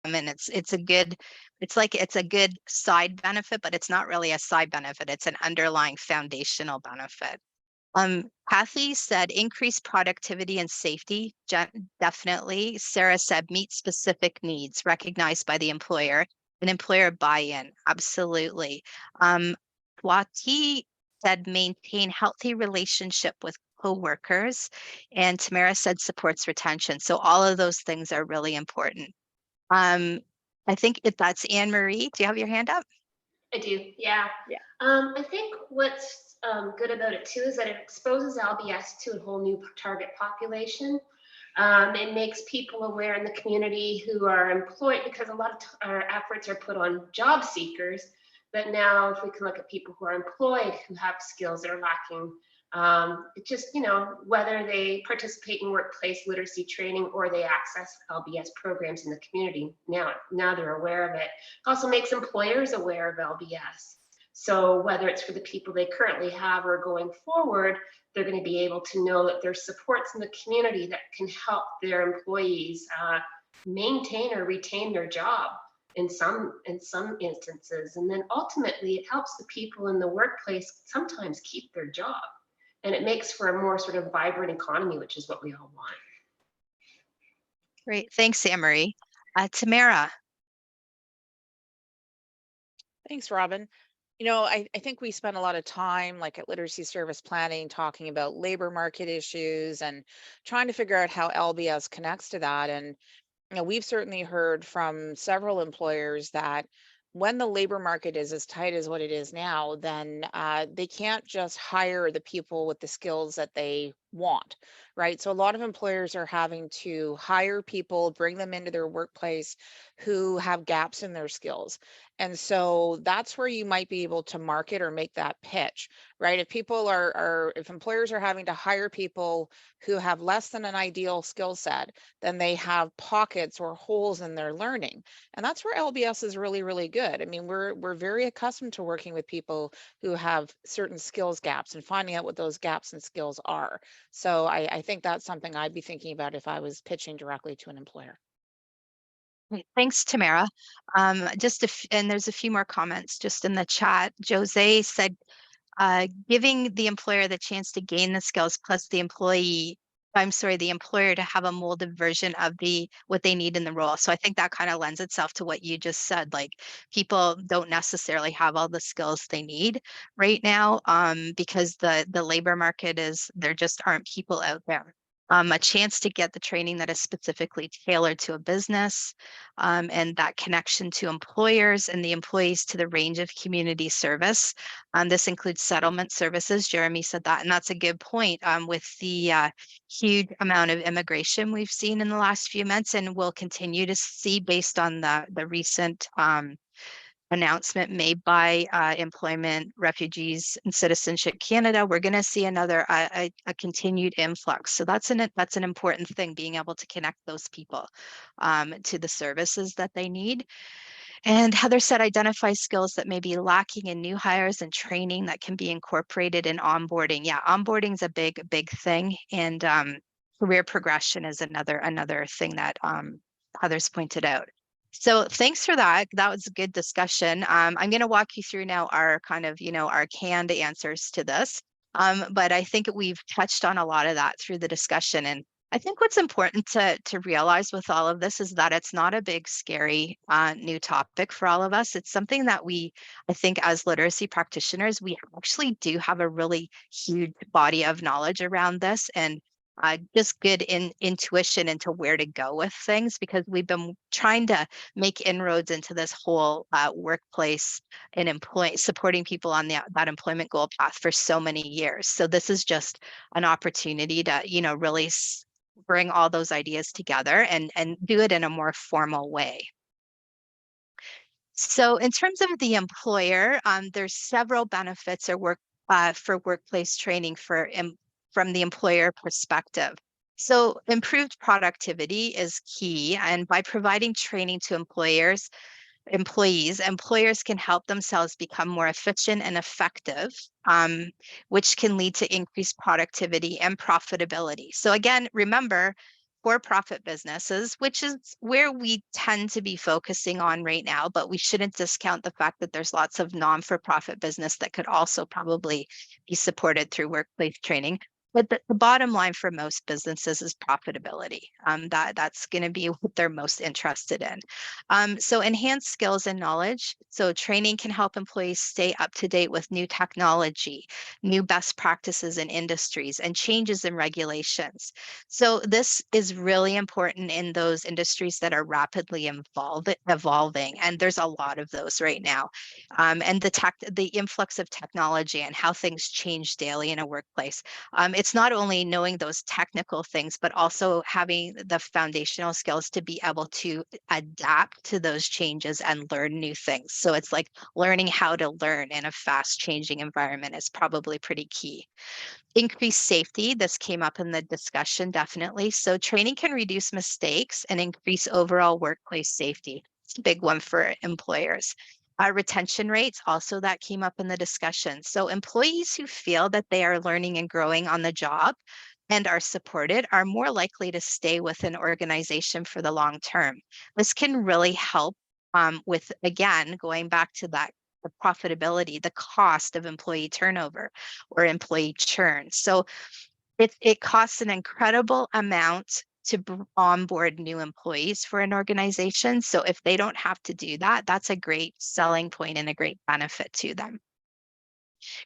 And it's a good, it's a good side benefit, but it's not really a side benefit. It's an underlying foundational benefit. Kathy said increase productivity and safety. Definitely. Sarah said meet specific needs recognized by the employer and employer buy-in. Absolutely. Wati said maintain healthy relationship with co-workers, and Tamara said supports retention. So all of those things are really important. I think if that's Anne Marie, do you have your hand up? I do, yeah. I think what's good about it too is that it exposes LBS to a whole new target population. It makes people aware in the community who are employed, because a lot of our efforts are put on job seekers. But now if we can look at people who are employed, who have skills that are lacking, it just, whether they participate in workplace literacy training or they access LBS programs in the community, now they're aware of it. It also makes employers aware of LBS. So whether it's for the people they currently have or going forward, they're going to be able to know that there's supports in the community that can help their employees maintain or retain their job in some instances. And then ultimately it helps the people in the workplace sometimes keep their job. And it makes for a more sort of vibrant economy, which is what we all want. Great, thanks, Anne Marie. Tamara. Thanks, Robin. I think we spend a lot of time like at Literacy Service Planning talking about labor market issues and trying to figure out how LBS connects to that. And we've certainly heard from several employers that when the labor market is as tight as what it is now, then they can't just hire the people with the skills that they want, right? So a lot of employers are having to hire people, bring them into their workplace who have gaps in their skills. And so that's where you might be able to market or make that pitch, right? If people if employers are having to hire people who have less than an ideal skill set, then they have pockets or holes in their learning. And that's where LBS is really, really good. I mean, we're very accustomed to working with people who have certain skills gaps and finding out what those gaps and skills are. So I think that's something I'd be thinking about if I was pitching directly to an employer. Thanks, Tamara. And there's a few more comments just in the chat. Jose said, giving the employer the chance to gain the skills plus the employer to have a molded version of what they need in the role. So I think that kind of lends itself to what you just said, like people don't necessarily have all the skills they need right now, because the labor market there just aren't people out there. A chance to get the training that is specifically tailored to a business, and that connection to employers and the employees to the range of community service. This includes settlement services. Jeremy said that, and that's a good point. With the huge amount of immigration we've seen in the last few months and will continue to see based on the recent announcement made by Employment, Refugees and Citizenship Canada, we're going to see another a continued influx. So that's an important thing, being able to connect those people to the services that they need. And Heather said, identify skills that may be lacking in new hires and training that can be incorporated in onboarding. Yeah, onboarding is a big thing, and career progression is another thing that Heather's pointed out. So thanks for that. That was a good discussion. I'm going to walk you through now our kind of, our canned answers to this. But I think we've touched on a lot of that through the discussion. And I think what's important to realize with all of this is that it's not a big, scary new topic for all of us. It's something that I think as literacy practitioners, we actually do have a really huge body of knowledge around this, and just good intuition into where to go with things, because we've been trying to make inroads into this whole workplace and supporting people on that employment goal path for so many years. So this is just an opportunity to, really bring all those ideas together and do it in a more formal way. So in terms of the employer, there's several benefits for workplace training from the employer perspective. So improved productivity is key, and by providing training to employers can help themselves become more efficient and effective, which can lead to increased productivity and profitability. So again, remember, for-profit businesses, which is where we tend to be focusing on right now, but we shouldn't discount the fact that there's lots of non-for-profit business that could also probably be supported through workplace training. But the bottom line for most businesses is profitability. That's going to be what they're most interested in. So enhanced skills and knowledge. So training can help employees stay up to date with new technology, new best practices in industries, and changes in regulations. So this is really important in those industries that are rapidly evolving, and there's a lot of those right now. And the influx of technology and how things change daily in a workplace. It's not only knowing those technical things, but also having the foundational skills to be able to adapt to those changes and learn new things. So it's like learning how to learn in a fast changing environment is probably pretty key. Increased safety, this came up in the discussion, definitely. So training can reduce mistakes and increase overall workplace safety. It's a big one for employers. Retention rates, also that came up in the discussion. So employees who feel that they are learning and growing on the job and are supported are more likely to stay with an organization for the long term. This can really help with, again, going back to that, the profitability, the cost of employee turnover or employee churn. So it costs an incredible amount to onboard new employees for an organization. So if they don't have to do that, that's a great selling point and a great benefit to them.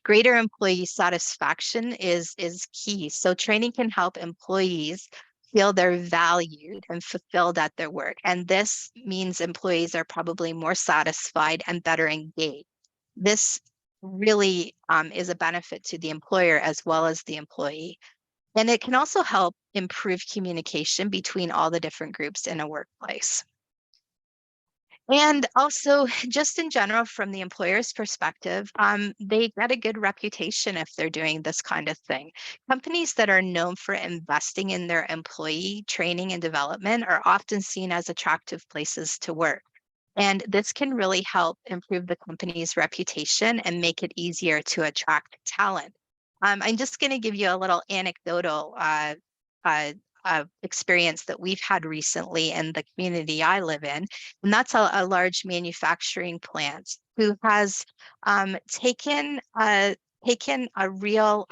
Greater employee satisfaction is key. So training can help employees feel they're valued and fulfilled at their work. And this means employees are probably more satisfied and better engaged. This really is a benefit to the employer as well as the employee. And it can also help improve communication between all the different groups in a workplace. And also, just in general, from the employer's perspective, they get a good reputation if they're doing this kind of thing. Companies that are known for investing in their employee training and development are often seen as attractive places to work. And this can really help improve the company's reputation and make it easier to attract talent. I'm just going to give you a little anecdotal uh, experience that we've had recently in the community I live in, and that's a large manufacturing plant who has taken a real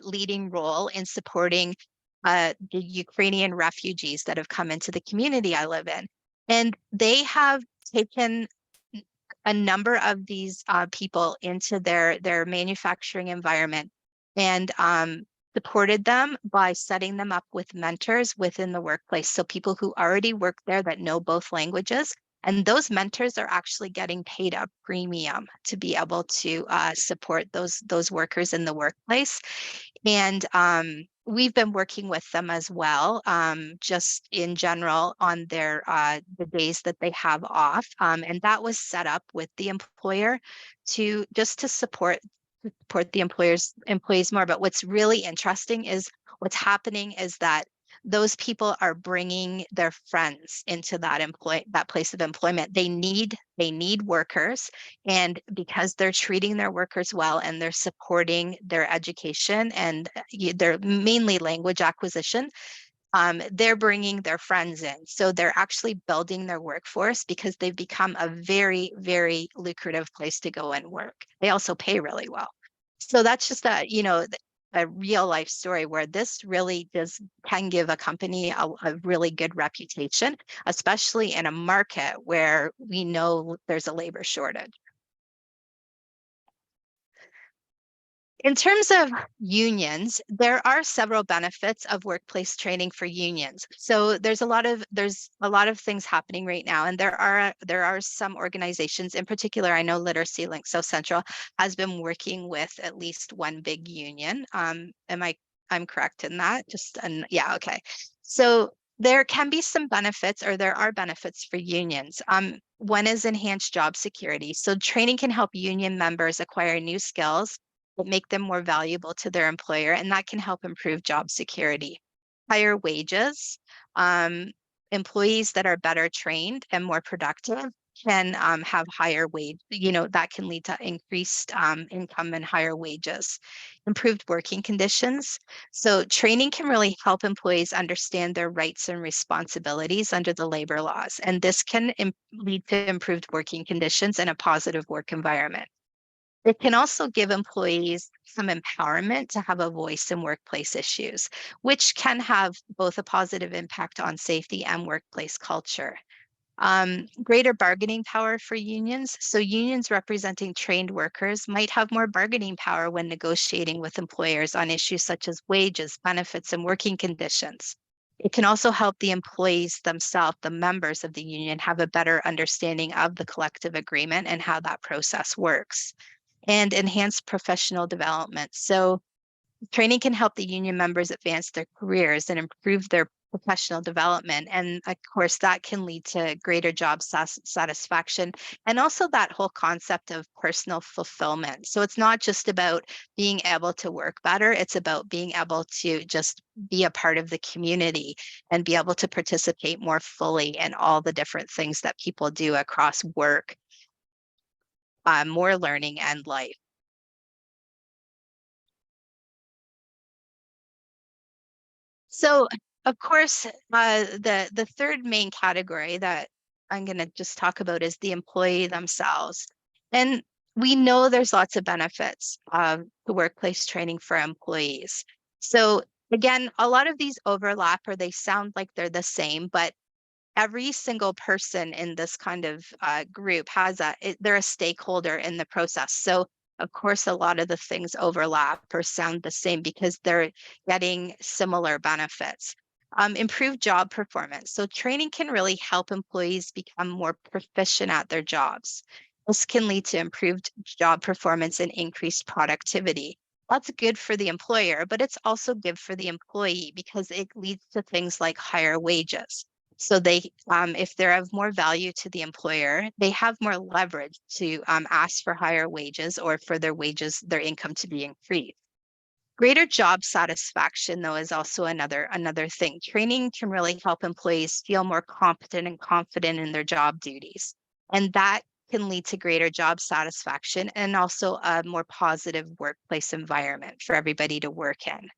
leading role in supporting the Ukrainian refugees that have come into the community I live in. And they have taken a number of these people into their manufacturing environment and supported them by setting them up with mentors within the workplace. So people who already work there that know both languages, and those mentors are actually getting paid a premium to be able to support those workers in the workplace. And we've been working with them as well, just in general on their the days that they have off. And that was set up with the employer to just to support the employees more. But what's really interesting is what's happening is that those people are bringing their friends into that place of employment. They need workers, and because they're treating their workers well and they're supporting their education and their mainly language acquisition, they're bringing their friends in. So they're actually building their workforce because they've become a very, very lucrative place to go and work. They also pay really well. So that's just a real life story where this really can give a company a really good reputation, especially in a market where we know there's a labor shortage. In terms of unions, there are several benefits of workplace training for unions. So there's a lot of things happening right now, and there are some organizations, in particular, I know Literacy Link South Central has been working with at least one big union. I'm correct in that? Yeah, okay. So there can be some benefits, or there are benefits for unions. One is enhanced job security. So training can help union members acquire new skills that make them more valuable to their employer, and that can help improve job security. Higher wages, employees that are better trained and more productive can have higher wage, that can lead to increased income and higher wages. Improved working conditions. So training can really help employees understand their rights and responsibilities under the labor laws. And this can lead to improved working conditions and a positive work environment. It can also give employees some empowerment to have a voice in workplace issues, which can have both a positive impact on safety and workplace culture. Greater bargaining power for unions. So unions representing trained workers might have more bargaining power when negotiating with employers on issues such as wages, benefits, and working conditions. It can also help the employees themselves, the members of the union, have a better understanding of the collective agreement and how that process works. And enhance professional development. So training can help the union members advance their careers and improve their professional development. And of course, that can lead to greater job satisfaction and also that whole concept of personal fulfillment. So it's not just about being able to work better, it's about being able to just be a part of the community and be able to participate more fully in all the different things that people do across work, more learning, and life. So, of course, the third main category that I'm going to just talk about is the employee themselves. And we know there's lots of benefits to workplace training for employees. So again, a lot of these overlap or they sound like they're the same, but every single person in this kind of group they're a stakeholder in the process. So of course, a lot of the things overlap or sound the same because they're getting similar benefits. Improved job performance. So training can really help employees become more proficient at their jobs. This can lead to improved job performance and increased productivity. That's good for the employer, but it's also good for the employee because it leads to things like higher wages. So if they're of more value to the employer, they have more leverage to ask for higher wages or for their income to be increased. Greater job satisfaction, though, is also another thing. Training can really help employees feel more competent and confident in their job duties, and that can lead to greater job satisfaction and also a more positive workplace environment for everybody to work in.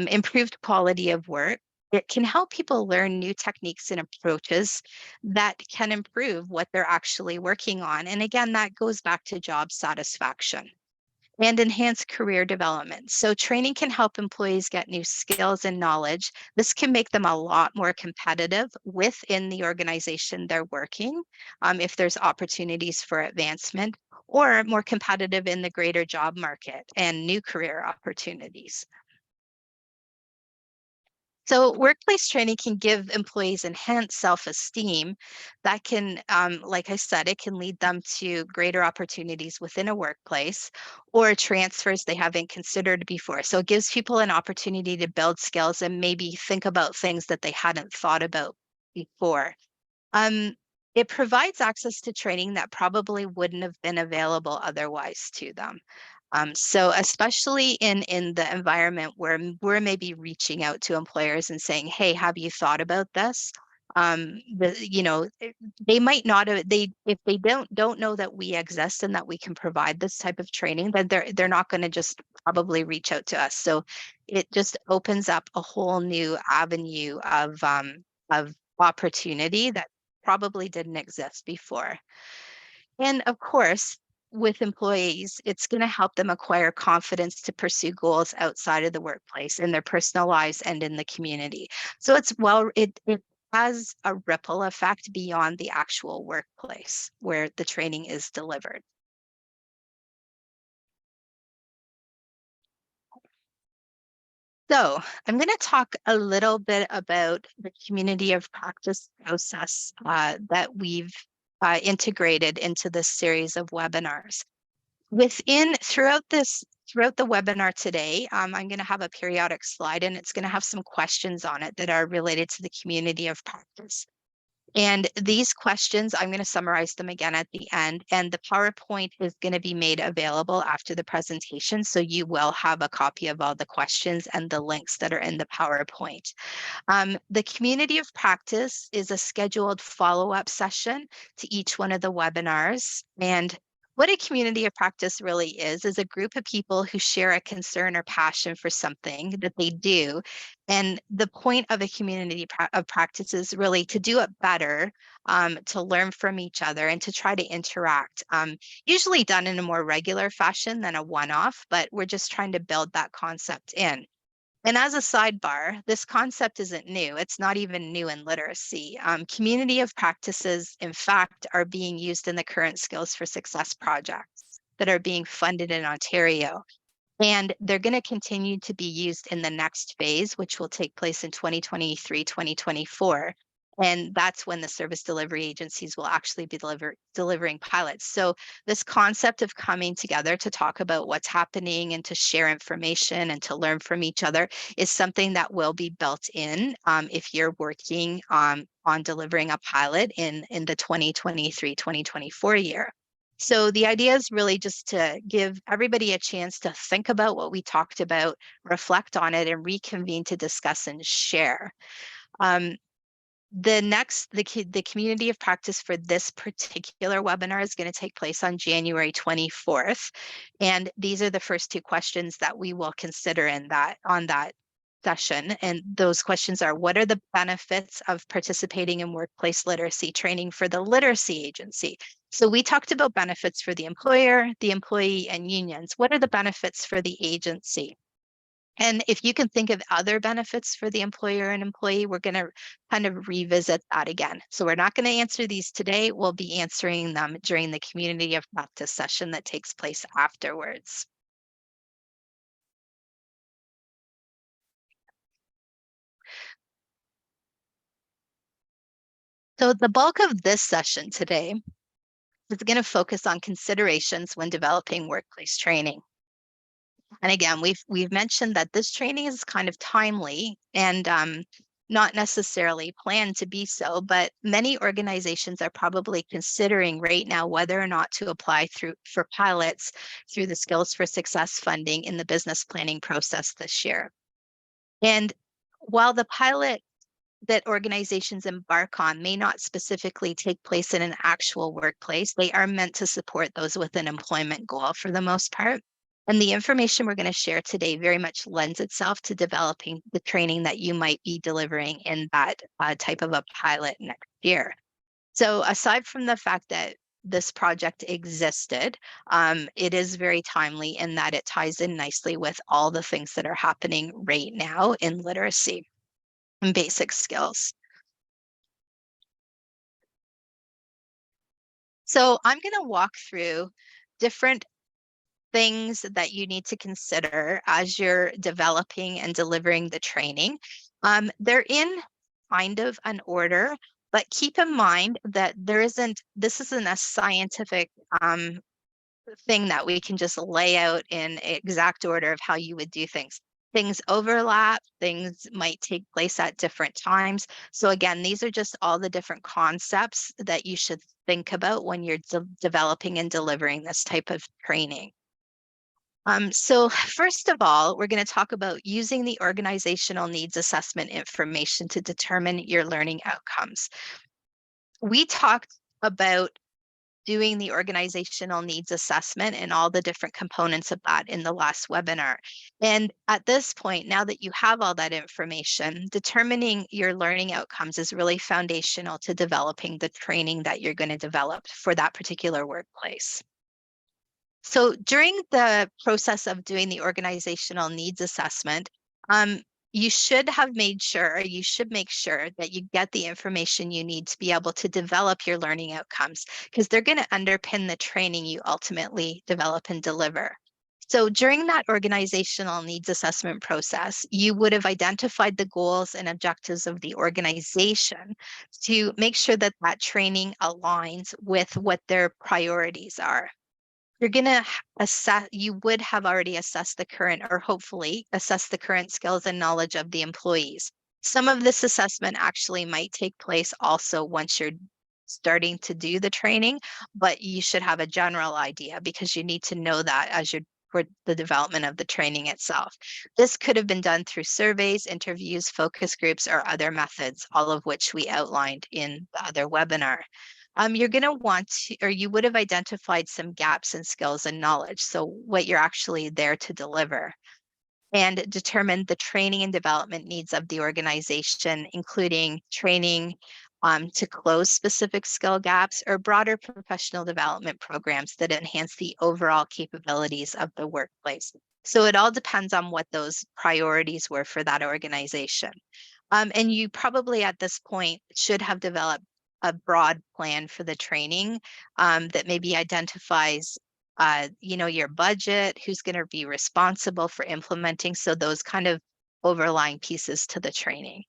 Improved quality of work. It can help people learn new techniques and approaches that can improve what they're actually working on. And again, that goes back to job satisfaction and enhance career development. So training can help employees get new skills and knowledge. This can make them a lot more competitive within the organization they're working, if there's opportunities for advancement, or more competitive in the greater job market and new career opportunities. So workplace training can give employees enhanced self-esteem that can, like I said, it can lead them to greater opportunities within a workplace or transfers they haven't considered before. So it gives people an opportunity to build skills and maybe think about things that they hadn't thought about before. Um, it provides access to training that probably wouldn't have been available otherwise to them. So especially in the environment where we're maybe reaching out to employers and saying, "Hey, have you thought about this?" They might not have, if they don't know that we exist and that we can provide this type of training, then they're not going to just probably reach out to us. So it just opens up a whole new avenue of opportunity that probably didn't exist before. And of course, with employees, it's going to help them acquire confidence to pursue goals outside of the workplace, in their personal lives and in the community. So it has a ripple effect beyond the actual workplace where the training is delivered. So I'm going to talk a little bit about the community of practice process that we've integrated into this series of webinars. Throughout the webinar today, I'm going to have a periodic slide and it's going to have some questions on it that are related to the community of practice. And these questions, I'm going to summarize them again at the end, and the PowerPoint is going to be made available after the presentation. So you will have a copy of all the questions and the links that are in the PowerPoint. The community of practice is a scheduled follow-up session to each one of the webinars. And what a community of practice really is a group of people who share a concern or passion for something that they do. And the point of a community of practice is really to do it better, to learn from each other and to try to interact, usually done in a more regular fashion than a one-off, but we're just trying to build that concept in. And as a sidebar, this concept isn't new. It's not even new in literacy. Community of practices, in fact, are being used in the current Skills for Success projects that are being funded in Ontario. And they're going to continue to be used in the next phase, which will take place in 2023, 2024. And that's when the service delivery agencies will actually be delivering pilots. So this concept of coming together to talk about what's happening and to share information and to learn from each other is something that will be built in, if you're working on delivering a pilot in the 2023, 2024 year. So the idea is really just to give everybody a chance to think about what we talked about, reflect on it, and reconvene to discuss and share. The community of practice for this particular webinar is going to take place on January 24th. And these are the first two questions that we will consider on that session. And those questions are, what are the benefits of participating in workplace literacy training for the literacy agency? So we talked about benefits for the employer, the employee, and unions. What are the benefits for the agency? And if you can think of other benefits for the employer and employee, we're going to kind of revisit that again. So we're not going to answer these today. We'll be answering them during the community of practice session that takes place afterwards. So the bulk of this session today is going to focus on considerations when developing workplace training. And again, we've mentioned that this training is kind of timely and not necessarily planned to be so, but many organizations are probably considering right now whether or not to apply for pilots through the Skills for Success funding in the business planning process this year. And while the pilot that organizations embark on may not specifically take place in an actual workplace, they are meant to support those with an employment goal for the most part. And the information we're going to share today very much lends itself to developing the training that you might be delivering in that type of a pilot next year. So aside from the fact that this project existed, it is very timely in that it ties in nicely with all the things that are happening right now in literacy and basic skills. So I'm going to walk through different things that you need to consider as you're developing and delivering the training. They're in kind of an order, but keep in mind that this isn't a scientific thing that we can just lay out in exact order of how you would do things. Things overlap, things might take place at different times. So again, these are just all the different concepts that you should think about when you're developing and delivering this type of training. So first of all, we're going to talk about using the organizational needs assessment information to determine your learning outcomes. We talked about doing the organizational needs assessment and all the different components of that in the last webinar. And at this point, now that you have all that information, determining your learning outcomes is really foundational to developing the training that you're going to develop for that particular workplace. So during the process of doing the organizational needs assessment, you should make sure that you get the information you need to be able to develop your learning outcomes, because they're going to underpin the training you ultimately develop and deliver. So during that organizational needs assessment process, you would have identified the goals and objectives of the organization to make sure that that training aligns with what their priorities are. You're going to assess, you would have already assessed the current, or hopefully assess the current skills and knowledge of the employees. Some of this assessment actually might take place also once you're starting to do the training, but you should have a general idea because you need to know that as you're for the development of the training itself. This could have been done through surveys, interviews, focus groups, or other methods, all of which we outlined in the other webinar. You're going to want to, or you would have identified some gaps in skills and knowledge. So what you're actually there to deliver, and determine the training and development needs of the organization, including training to close specific skill gaps or broader professional development programs that enhance the overall capabilities of the workplace. So it all depends on what those priorities were for that organization. And you probably at this point should have developed a broad plan for the training that maybe identifies your budget, who's going to be responsible for implementing. So those kind of overlying pieces to the training.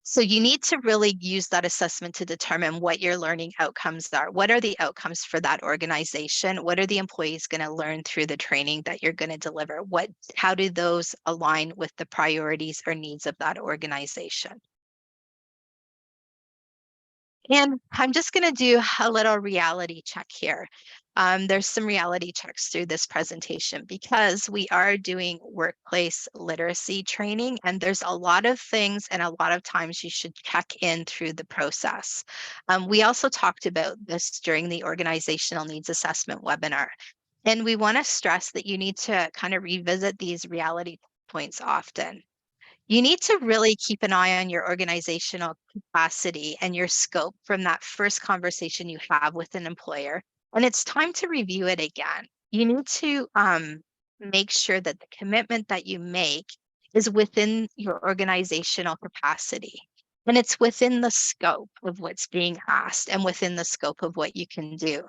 So you need to really use that assessment to determine what your learning outcomes are. What are the outcomes for that organization? What are the employees going to learn through the training that you're going to deliver? How do those align with the priorities or needs of that organization? And I'm just going to do a little reality check here. There's some reality checks through this presentation because we are doing workplace literacy training, and there's a lot of things and a lot of times you should check in through the process. We also talked about this during the organizational needs assessment webinar. And we want to stress that you need to kind of revisit these reality points often. You need to really keep an eye on your organizational capacity and your scope from that first conversation you have with an employer. And it's time to review it again. You need to make sure that the commitment that you make is within your organizational capacity. And it's within the scope of what's being asked and within the scope of what you can do.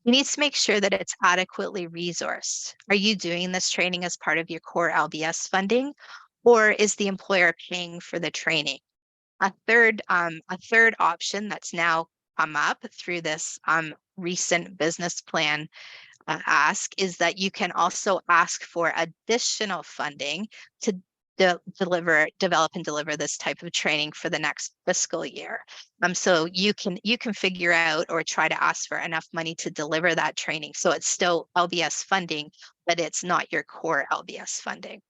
You need to make sure that it's adequately resourced. Are you doing this training as part of your core LBS funding? Or is the employer paying for the training? A third option that's now come up through this recent business plan ask is that you can also ask for additional funding to develop and deliver this type of training for the next fiscal year. So you can figure out or try to ask for enough money to deliver that training. So it's still LBS funding, but it's not your core LBS funding.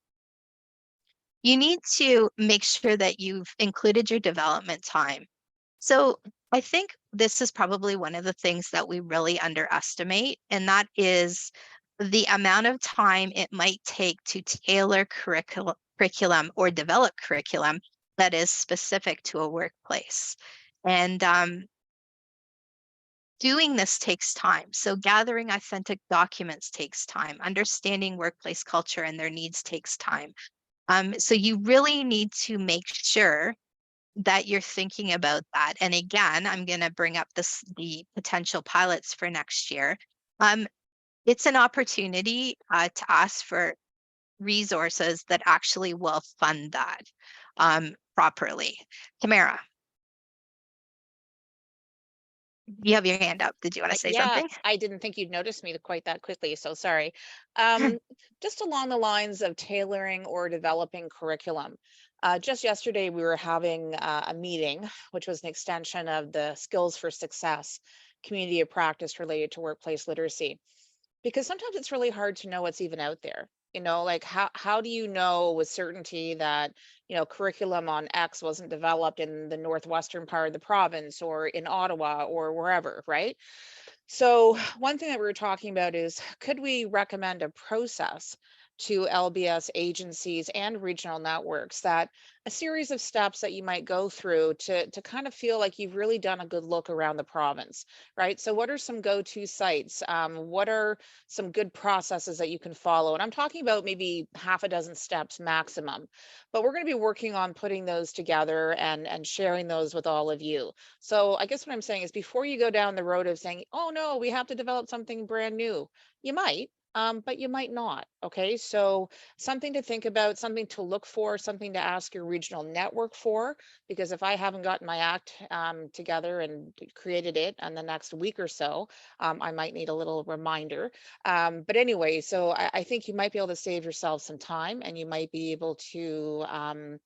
You need to make sure that you've included your development time. So I think this is probably one of the things that we really underestimate, and that is the amount of time it might take to tailor curriculum or develop curriculum that is specific to a workplace. And doing this takes time. So gathering authentic documents takes time. Understanding workplace culture and their needs takes time. So you really need to make sure that you're thinking about that. And again, I'm going to bring up the potential pilots for next year. It's an opportunity to ask for resources that actually will fund that properly. Tamara, you have your hand up. Did you want to say Yeah, something? I didn't think you'd notice me quite that quickly, so sorry. Just along the lines of tailoring or developing curriculum. Just yesterday, we were having a meeting, which was an extension of the Skills for Success community of practice related to workplace literacy. Because sometimes it's really hard to know what's even out there. Like how do you know with certainty that, curriculum on X wasn't developed in the northwestern part of the province or in Ottawa or wherever, right? So one thing that we were talking about is could we recommend a process to LBS agencies and regional networks, that a series of steps that you might go through to kind of feel like you've really done a good look around the province, right? So what are some go-to sites? What are some good processes that you can follow? And I'm talking about maybe half a dozen steps maximum, but we're going to be working on putting those together and sharing those with all of you. So I guess what I'm saying is before you go down the road of saying, oh no, we have to develop something brand new, you might, but you might not. Okay. So something to think about, something to look for, something to ask your regional network for, because if I haven't gotten my act together and created it in the next week or so, I might need a little reminder. But anyway, so I think you might be able to save yourself some time, and you might be able to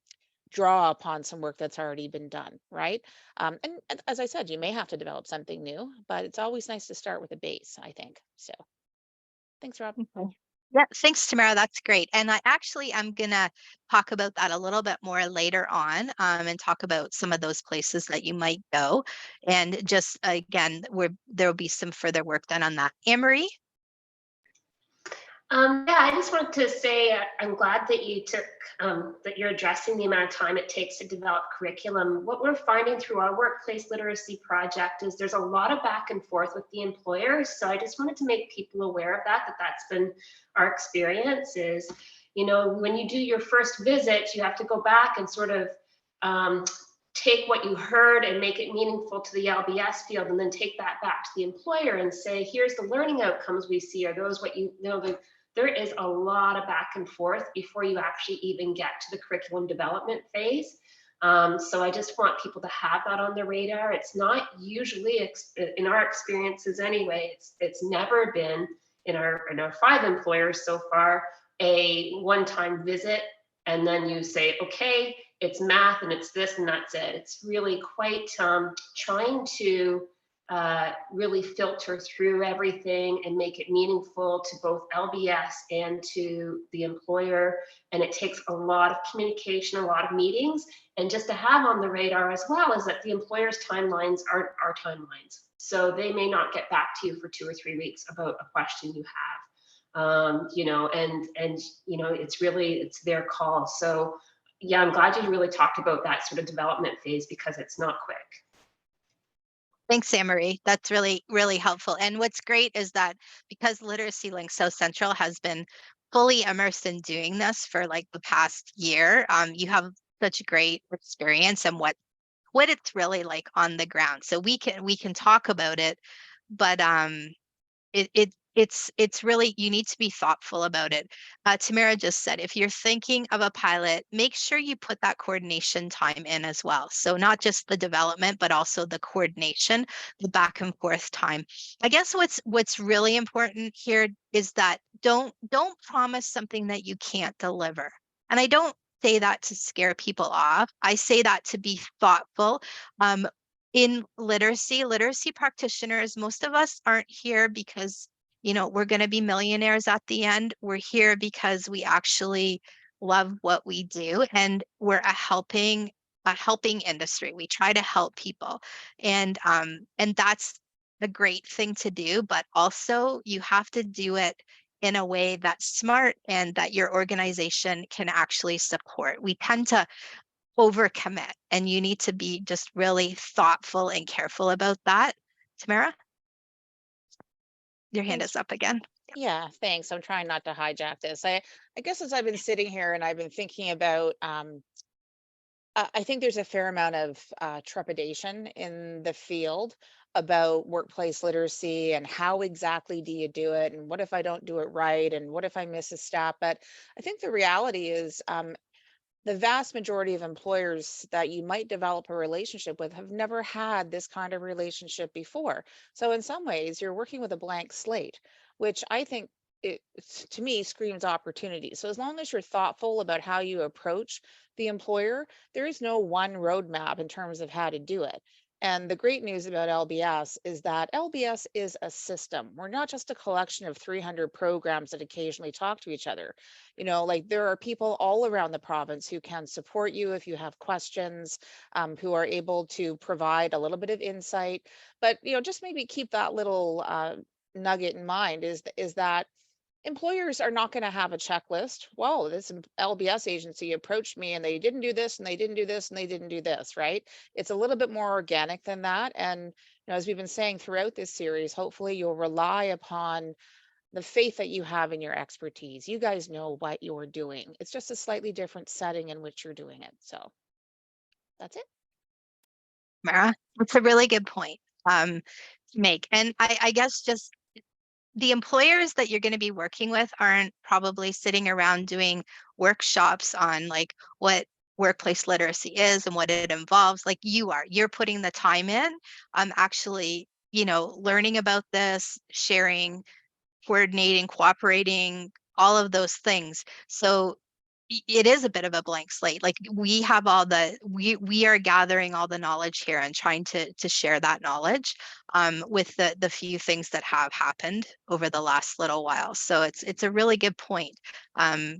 draw upon some work that's already been done, right? And as I said, you may have to develop something new, but it's always nice to start with a base, I think. So thanks, Rob. Okay. Yeah, thanks, Tamara. That's great. And I actually am gonna talk about that a little bit more later on, and talk about some of those places that you might go. And just again, where there will be some further work done on that. Anne-Marie? Yeah, I just wanted to say I'm glad that you took that you're addressing the amount of time it takes to develop curriculum. What we're finding through our workplace literacy project is there's a lot of back and forth with the employers. So I just wanted to make people aware of that, that's been our experience is, you know, when you do your first visit, you have to go back and sort of take what you heard and make it meaningful to the LBS field, and then take that back to the employer and say, here's the learning outcomes we see. Are those what you know? There is a lot of back and forth before you actually even get to the curriculum development phase. So I just want people to have that on the radar. It's not usually, in our experiences anyway, it's never been in our 5 employers so far, a one-time visit and then you say, okay, it's math and it's this and that's it. It's really quite trying to really filter through everything and make it meaningful to both LBS and to the employer. And it takes a lot of communication, a lot of meetings. And just to have on the radar as well is that the employer's timelines aren't our timelines. So they may not get back to you for 2 or 3 weeks about a question you have. You know, and you know, it's their call. So yeah, I'm glad you really talked about that sort of development phase because it's not quick. Thanks, Anne-Marie. That's really, really helpful. And what's great is that because Literacy Link South Central has been fully immersed in doing this for like the past year, you have such great experience and what it's really like on the ground. So we can talk about it, but it's really, you need to be thoughtful about it. Tamara just said, if you're thinking of a pilot, make sure you put that coordination time in as well. So not just the development, but also the coordination, the back and forth time. I guess what's really important here is that don't promise something that you can't deliver. And I don't say that to scare people off. I say that to be thoughtful. In literacy practitioners, most of us aren't here because, you know, we're going to be millionaires at the end. We're here because we actually love what we do, and we're a helping industry. We try to help people, and that's a great thing to do, but also you have to do it in a way that's smart and that your organization can actually support. We tend to overcommit, and you need to be just really thoughtful and careful about that. Tamara, your hand Thanks. is up again. Yeah, thanks. I'm trying not to hijack this. I guess as I've been sitting here and I've been thinking about, I think there's a fair amount of trepidation in the field about workplace literacy and how exactly do you do it, and what if I don't do it right, and what if I miss a step. But I think the reality is, the vast majority of employers that you might develop a relationship with have never had this kind of relationship before. So in some ways, you're working with a blank slate, which I think to me screams opportunity. So as long as you're thoughtful about how you approach the employer, there is no one roadmap in terms of how to do it. And the great news about LBS is that LBS is a system. We're not just a collection of 300 programs that occasionally talk to each other. You know, like there are people all around the province who can support you if you have questions, who are able to provide a little bit of insight. But, you know, just maybe keep that little nugget in mind is that employers are not going to have a checklist. Whoa, this LBS agency approached me and they didn't do this and they didn't do this and they didn't do this, right? It's a little bit more organic than that. And, you know, as we've been saying throughout this series, hopefully you'll rely upon the faith that you have in your expertise. You guys know what you're doing. It's just a slightly different setting in which you're doing it. So that's it. Tamara, that's a really good point to make. And I guess just the employers that you're going to be working with aren't probably sitting around doing workshops on like what workplace literacy is and what it involves. Like you're putting the time in, actually, learning about this, sharing, coordinating, cooperating, all of those things. So it is a bit of a blank slate. Like we have we are gathering all the knowledge here and trying to share that knowledge with the few things that have happened over the last little while. So it's a really good point.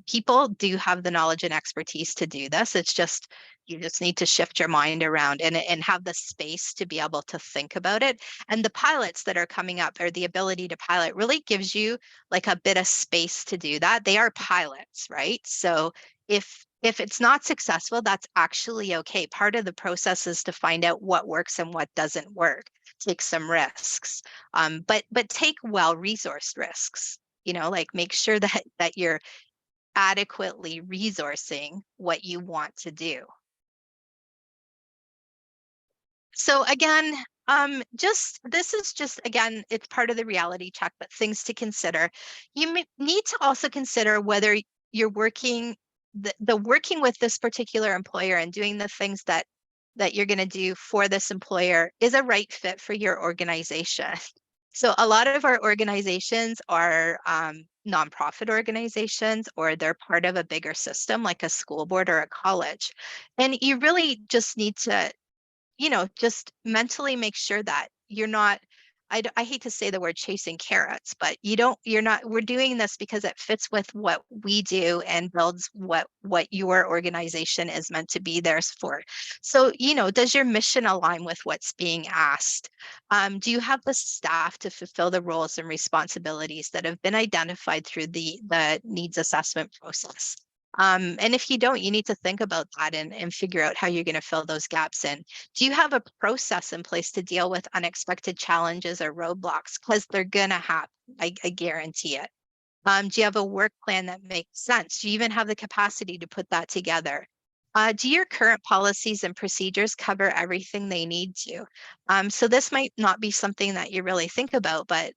People do have the knowledge and expertise to do this. It's just you just need to shift your mind around and have the space to be able to think about it. And the pilots that are coming up, or the ability to pilot, really gives you like a bit of space to do that. They are pilots, right? So if it's not successful, that's actually okay. Part of the process is to find out what works and what doesn't work. Take some risks, but take well-resourced risks. Like make sure that you're adequately resourcing what you want to do. So again, this is just, again, it's part of the reality check, but things to consider. You need to also consider whether you're working with this particular employer and doing the things that you're going to do for this employer is a right fit for your organization. So a lot of our organizations are nonprofit organizations, or they're part of a bigger system like a school board or a college. And you really just need to just mentally make sure that you're not, I hate to say the word chasing carrots, but we're doing this because it fits with what we do and builds what your organization is meant to be there for. So, does your mission align with what's being asked? Do you have the staff to fulfill the roles and responsibilities that have been identified through the needs assessment process? And if you don't, you need to think about that and figure out how you're going to fill those gaps in. Do you have a process in place to deal with unexpected challenges or roadblocks? Because they're going to happen. I guarantee it. Do you have a work plan that makes sense? Do you even have the capacity to put that together? Do your current policies and procedures cover everything they need to? So this might not be something that you really think about, but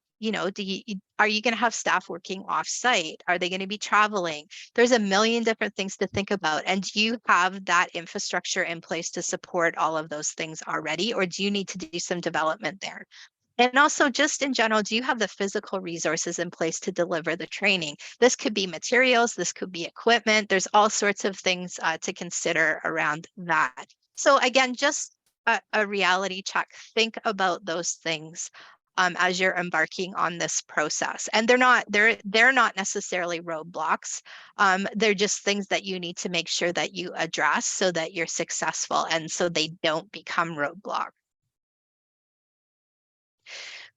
are you going to have staff working off-site? Are they going to be traveling? There's a million different things to think about. And do you have that infrastructure in place to support all of those things already? Or do you need to do some development there? And also, just in general, do you have the physical resources in place to deliver the training? This could be materials, this could be equipment. There's all sorts of things to consider around that. So again, just a reality check. Think about those things as you're embarking on this process. And they're not necessarily roadblocks. They're just things that you need to make sure that you address so that you're successful and so they don't become roadblocks.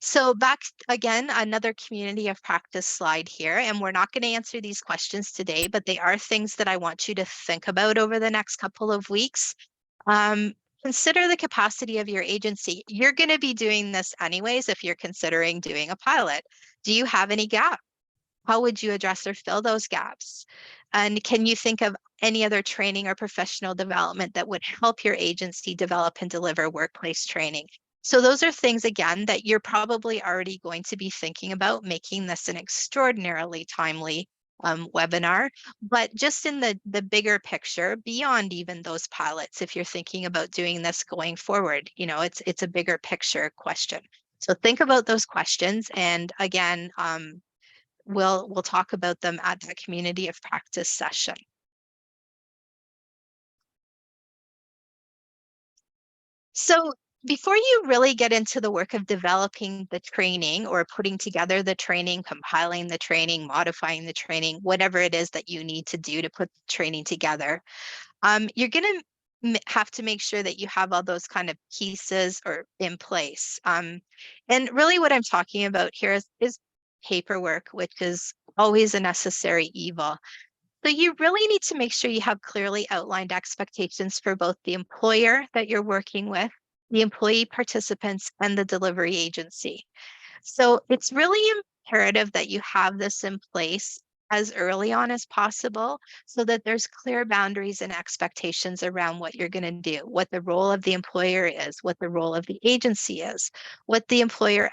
So back again, another community of practice slide here, and we're not going to answer these questions today, but they are things that I want you to think about over the next couple of weeks. Consider the capacity of your agency. You're going to be doing this anyways if you're considering doing a pilot. Do you have any gaps? How would you address or fill those gaps? And can you think of any other training or professional development that would help your agency develop and deliver workplace training? So those are things, again, that you're probably already going to be thinking about, making this an extraordinarily timely webinar. But just in the bigger picture, beyond even those pilots, if you're thinking about doing this going forward, it's a bigger picture question. So think about those questions. And again, we'll talk about them at the community of practice session. So before you really get into the work of developing the training or putting together the training, compiling the training, modifying the training, whatever it is that you need to do to put the training together, you're going to have to make sure that you have all those kind of pieces or in place. And really what I'm talking about here is paperwork, which is always a necessary evil. So you really need to make sure you have clearly outlined expectations for both the employer that you're working with, the employee participants, and the delivery agency. So it's really imperative that you have this in place as early on as possible so that there's clear boundaries and expectations around what you're going to do, what the role of the employer is, what the role of the agency is, what the employer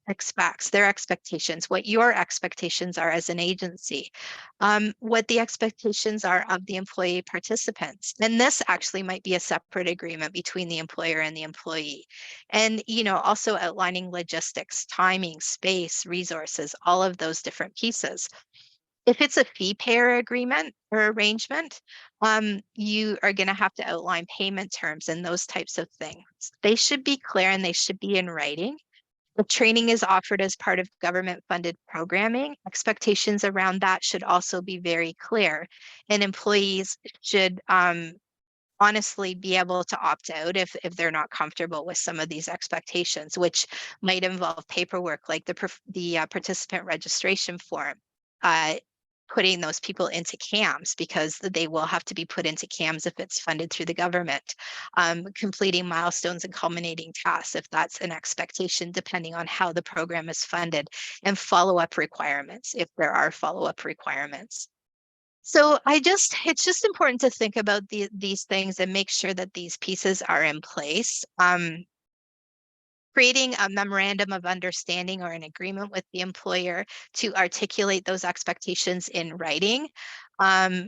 expects, their expectations, what your expectations are as an agency, what the expectations are of the employee participants. And this actually might be a separate agreement between the employer and the employee. And, also outlining logistics, timing, space, resources, all of those different pieces. If it's a fee payer agreement or arrangement, you are going to have to outline payment terms and those types of things. They should be clear and they should be in writing. If training is offered as part of government-funded programming, expectations around that should also be very clear. And employees should honestly be able to opt out if they're not comfortable with some of these expectations, which might involve paperwork like the participant registration form, putting those people into CAMS because they will have to be put into CAMS if it's funded through the government, completing milestones and culminating tasks if that's an expectation depending on how the program is funded, and follow-up requirements if there are follow-up requirements. So it's just important to think about these things and make sure that these pieces are in place. Creating a memorandum of understanding or an agreement with the employer to articulate those expectations in writing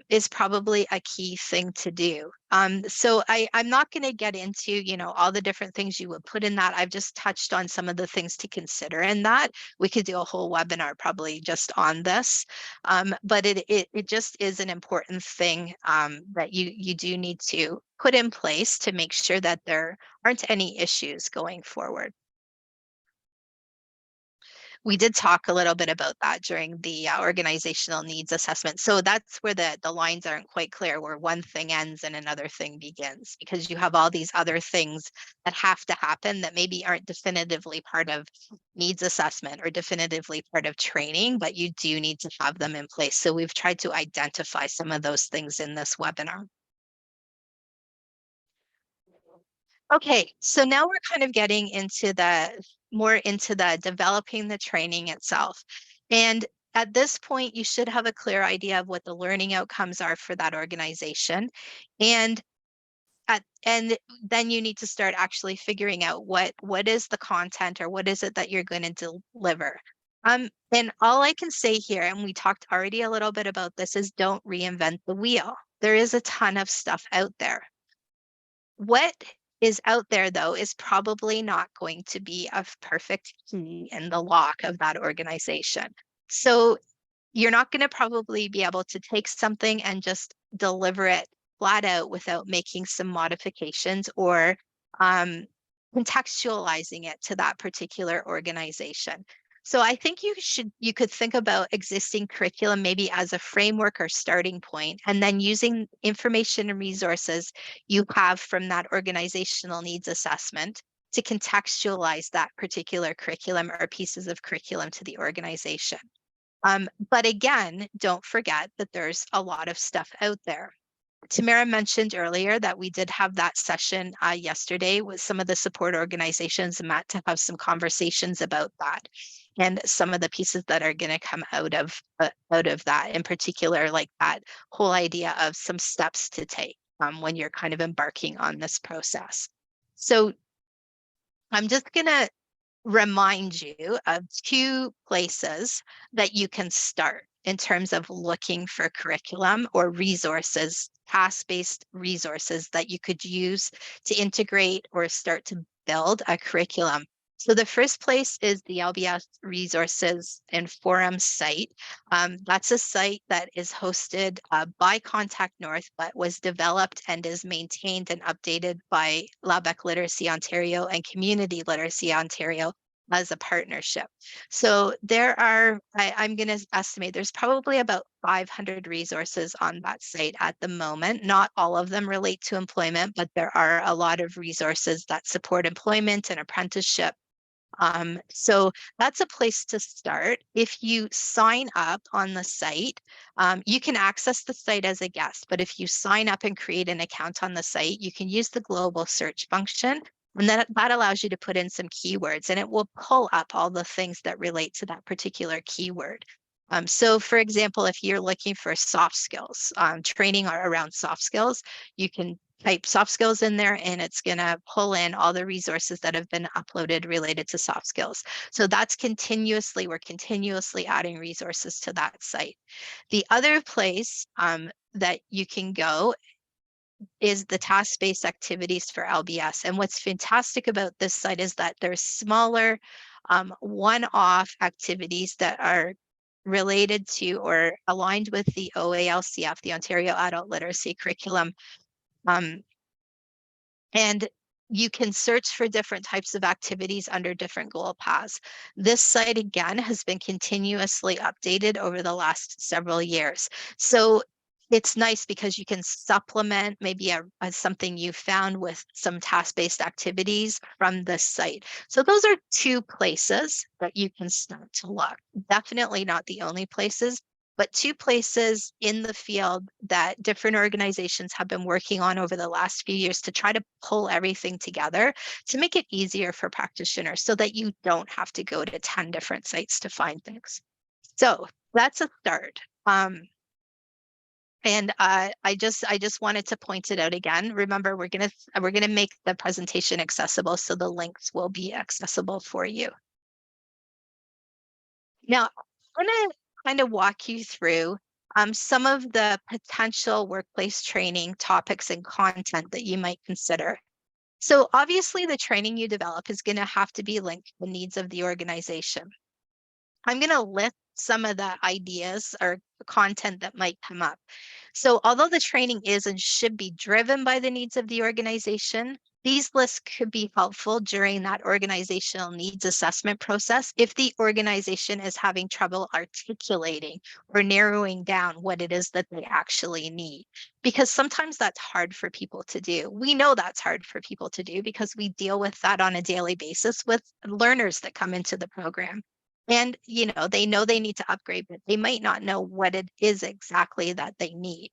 is probably a key thing to do. So I'm not going to get into, all the different things you would put in that. I've just touched on some of the things to consider in that. We could do a whole webinar probably just on this, but it just is an important thing that you do need to put in place to make sure that there aren't any issues going forward. We did talk a little bit about that during the organizational needs assessment. So that's where the lines aren't quite clear, where one thing ends and another thing begins, because you have all these other things that have to happen that maybe aren't definitively part of needs assessment or definitively part of training, but you do need to have them in place. So we've tried to identify some of those things in this webinar. Okay, so now we're kind of getting into more into the developing the training itself. And at this point, you should have a clear idea of what the learning outcomes are for that organization. And then you need to start actually figuring out what is the content or what is it that you're going to deliver. And all I can say here, and we talked already a little bit about this, is don't reinvent the wheel. There is a ton of stuff out there. What is out there, though, is probably not going to be a perfect key in the lock of that organization. So you're not going to probably be able to take something and just deliver it flat out without making some modifications or contextualizing it to that particular organization. So I think you could think about existing curriculum maybe as a framework or starting point, and then using information and resources you have from that organizational needs assessment to contextualize that particular curriculum or pieces of curriculum to the organization. But again, don't forget that there's a lot of stuff out there. Tamara mentioned earlier that we did have that session yesterday with some of the support organizations, and Matt, to have some conversations about that and some of the pieces that are going to come out of that, in particular, like that whole idea of some steps to take when you're kind of embarking on this process. So I'm just going to remind you of 2 places that you can start in terms of looking for curriculum or resources, task-based resources that you could use to integrate or start to build a curriculum. So the first place is the LBS Resources and Forums site. That's a site that is hosted by Contact North, but was developed and is maintained and updated by Labec Literacy Ontario and Community Literacy Ontario as a partnership. So there are, I'm going to estimate there's probably about 500 resources on that site at the moment. Not all of them relate to employment, but there are a lot of resources that support employment and apprenticeship. So that's a place to start. If you sign up on the site, you can access the site as a guest, but if you sign up and create an account on the site, you can use the global search function. And then that allows you to put in some keywords, and it will pull up all the things that relate to that particular keyword. So for example, if you're looking for soft skills, training around soft skills, you can type soft skills in there, and it's going to pull in all the resources that have been uploaded related to soft skills. So that's we're continuously adding resources to that site. The other place that you can go is the task-based activities for LBS. And what's fantastic about this site is that there's smaller one-off activities that are related to or aligned with the OALCF, the Ontario Adult Literacy Curriculum. And you can search for different types of activities under different goal paths. This site, again, has been continuously updated over the last several years. So it's nice because you can supplement maybe something you found with some task-based activities from this site. So those are two places that you can start to look. Definitely not the only places, but two places in the field that different organizations have been working on over the last few years to try to pull everything together to make it easier for practitioners so that you don't have to go to 10 different sites to find things. So that's a start. And I just wanted to point it out again. Remember, we're gonna make the presentation accessible, so the links will be accessible for you. Now, I'm gonna kind of walk you through some of the potential workplace training topics and content that you might consider. So obviously the training you develop is going to have to be linked to the needs of the organization. I'm going to list some of the ideas or content that might come up. So although the training is and should be driven by the needs of the organization, these lists could be helpful during that organizational needs assessment process if the organization is having trouble articulating or narrowing down what it is that they actually need. Because sometimes that's hard for people to do. We know that's hard for people to do because we deal with that on a daily basis with learners that come into the program. And, they know they need to upgrade, but they might not know what it is exactly that they need.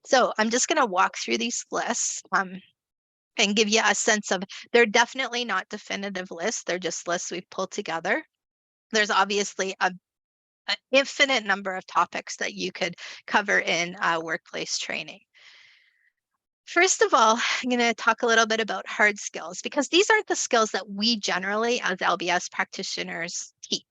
So I'm just going to walk through these lists and give you a sense of, they're definitely not definitive lists. They're just lists we've pulled together. There's obviously an infinite number of topics that you could cover in workplace training. First of all, I'm going to talk a little bit about hard skills because these aren't the skills that we generally as LBS practitioners teach.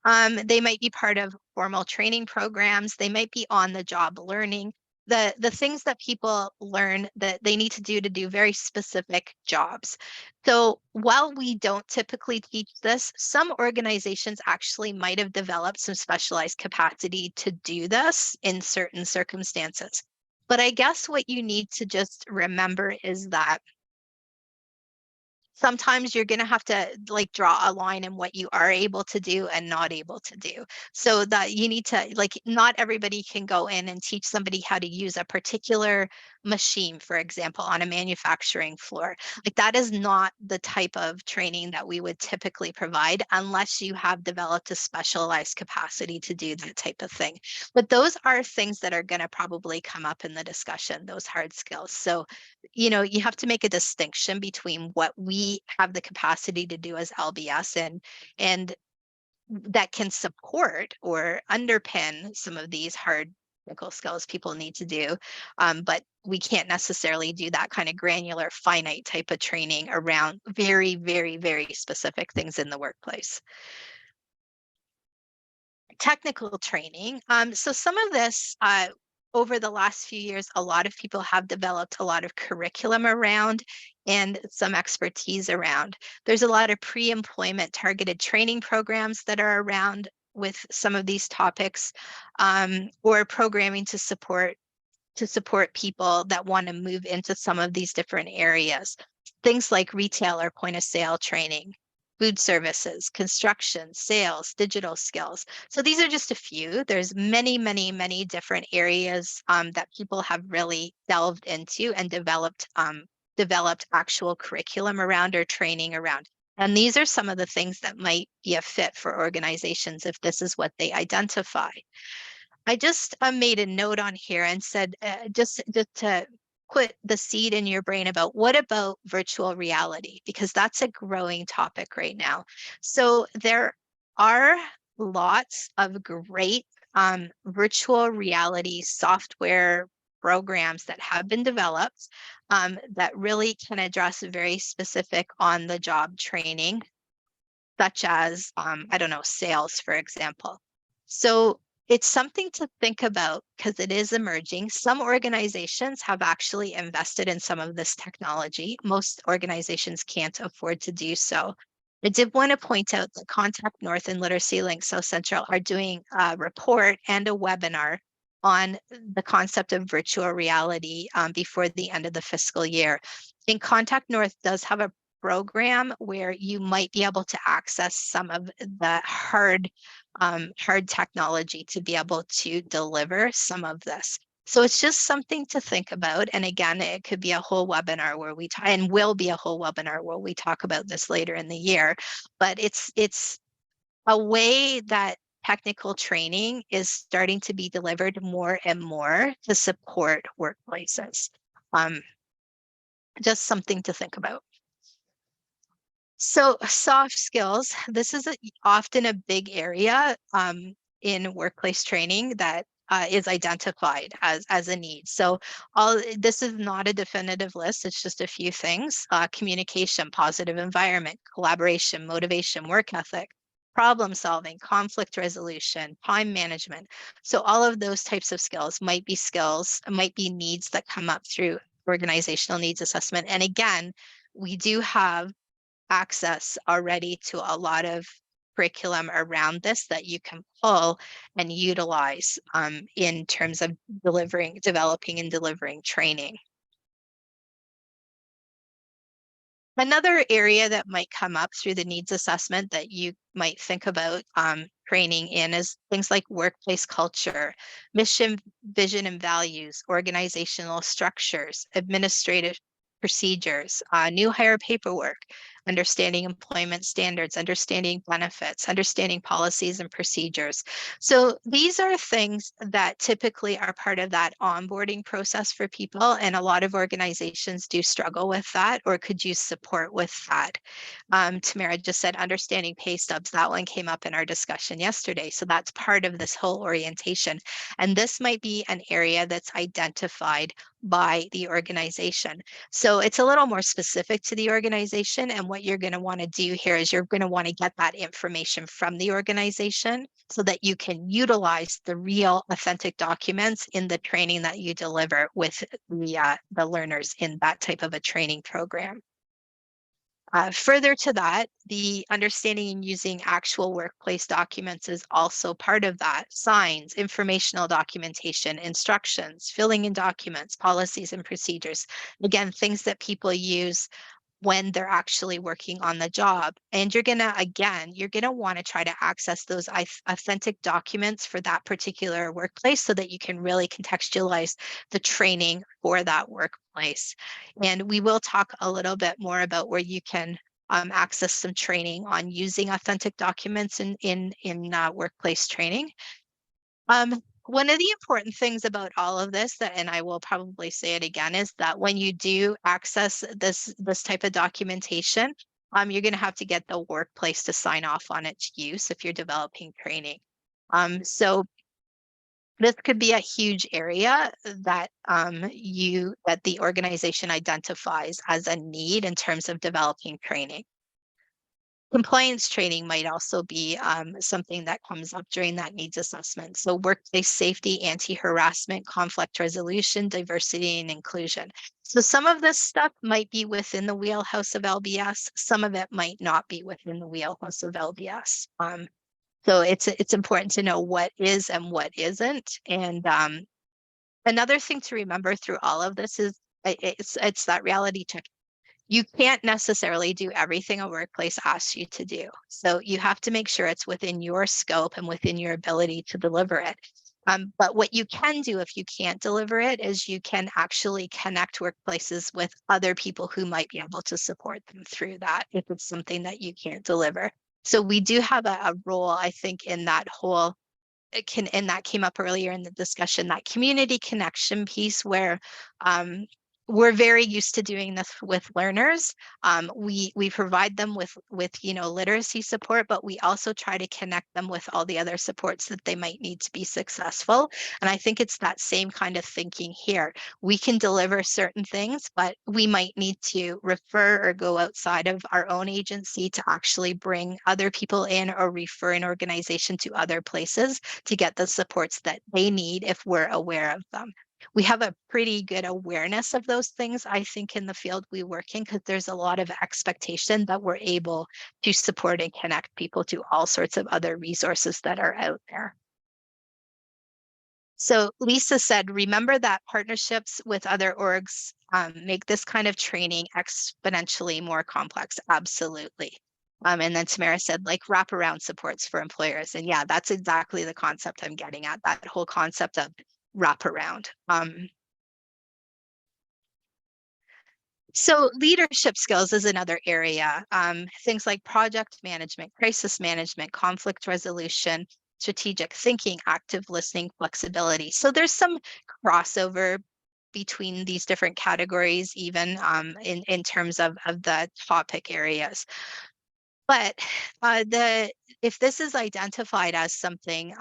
They might be part of formal training programs. They might be on the job learning. The things that people learn that they need to do very specific jobs. So while we don't typically teach this, some organizations actually might have developed some specialized capacity to do this in certain circumstances. But I guess what you need to just remember is that sometimes you're going to have to draw a line in what you are able to do and not able to do. So that you need to not everybody can go in and teach somebody how to use a particular machine, for example, on a manufacturing floor. That is not the type of training that we would typically provide unless you have developed a specialized capacity to do that type of thing. But those are things that are going to probably come up in the discussion, those hard skills. So you have to make a distinction between what we have the capacity to do as LBS and that can support or underpin some of these hard technical skills people need to do. But we can't necessarily do that kind of granular, finite type of training around very, very, very specific things in the workplace. Technical training. So some of this, over the last few years, a lot of people have developed a lot of curriculum around and some expertise around. There's a lot of pre-employment targeted training programs that are around with some of these topics, or programming to support people that want to move into some of these different areas. Things like retail or point of sale training, food services, construction, sales, digital skills. So these are just a few. There's many, many, many different areas that people have really delved into and developed actual curriculum around or training around. And these are some of the things that might be a fit for organizations if this is what they identify. I just made a note on here and said, just to put the seed in your brain about what about virtual reality, because that's a growing topic right now. So there are lots of great virtual reality software programs that have been developed that really can address very specific on the job training, such as, I don't know, sales, for example. So it's something to think about because it is emerging. Some organizations have actually invested in some of this technology. Most organizations can't afford to do so. I did want to point out that Contact North and Literacy Link South Central are doing a report and a webinar on the concept of virtual reality before the end of the fiscal year. And Contact North does have a program where you might be able to access some of the hard technology to be able to deliver some of this. So it's just something to think about. And again, it could be a whole webinar where we talk, and will be a whole webinar where we talk about this later in the year. But it's a way that technical training is starting to be delivered more and more to support workplaces. Just something to think about. So soft skills, this is often a big area in workplace training that is identified as a need. So this is not a definitive list. It's just a few things: communication, positive environment, collaboration, motivation, work ethic, problem solving, conflict resolution, time management. So all of those types of skills might be needs that come up through organizational needs assessment. And again, we do have access already to a lot of curriculum around this that you can pull and utilize in terms of developing and delivering training. Another area that might come up through the needs assessment that you might think about training in is things like workplace culture, mission, vision, and values, organizational structures, administrative procedures, new hire paperwork, understanding employment standards, understanding benefits, understanding policies and procedures. So these are things that typically are part of that onboarding process for people, and a lot of organizations do struggle with that or could use support with that. Tamara just said understanding pay stubs. That one came up in our discussion yesterday. So that's part of this whole orientation. And this might be an area that's identified by the organization. So it's a little more specific to the organization. And what you're going to want to do here is you're going to want to get that information from the organization so that you can utilize the real authentic documents in the training that you deliver with the learners in that type of a training program. Further to that, the understanding and using actual workplace documents is also part of that. Signs, informational documentation, instructions, filling in documents, policies and procedures. Again, things that people use when they're actually working on the job. And you're gonna want to try to access those authentic documents for that particular workplace so that you can really contextualize the training for that workplace. And we will talk a little bit more about where you can access some training on using authentic documents in workplace training. One of the important things about all of this and I will probably say it again, is that when you do access this type of documentation, you're going to have to get the workplace to sign off on its use if you're developing training. So this could be a huge area that that the organization identifies as a need in terms of developing training. Compliance training might also be something that comes up during that needs assessment. So workplace safety, anti-harassment, conflict resolution, diversity and inclusion. So some of this stuff might be within the wheelhouse of LBS. Some of it might not be within the wheelhouse of LBS. So it's important to know what is and what isn't. And another thing to remember through all of this is it's that reality check. You can't necessarily do everything a workplace asks you to do. So you have to make sure it's within your scope and within your ability to deliver it. But what you can do if you can't deliver it is you can actually connect workplaces with other people who might be able to support them through that if it's something that you can't deliver. So we do have a role, I think, in that whole and that came up earlier in the discussion, that community connection piece where we're very used to doing this with learners. We provide them with literacy support, but we also try to connect them with all the other supports that they might need to be successful. And I think it's that same kind of thinking here. We can deliver certain things, but we might need to refer or go outside of our own agency to actually bring other people in or refer an organization to other places to get the supports that they need if we're aware of them. We have a pretty good awareness of those things, I think, in the field we work in, because there's a lot of expectation that we're able to support and connect people to all sorts of other resources that are out there. So Lisa said, remember that partnerships with other orgs make this kind of training exponentially more complex. Absolutely. And then Tamara said, like, wraparound supports for employers. And yeah, that's exactly the concept I'm getting at, that whole concept of wraparound. So leadership skills is another area. Things like project management, crisis management, conflict resolution, strategic thinking, active listening, flexibility. So there's some crossover between these different categories, even in terms of the topic areas. But if this is identified as something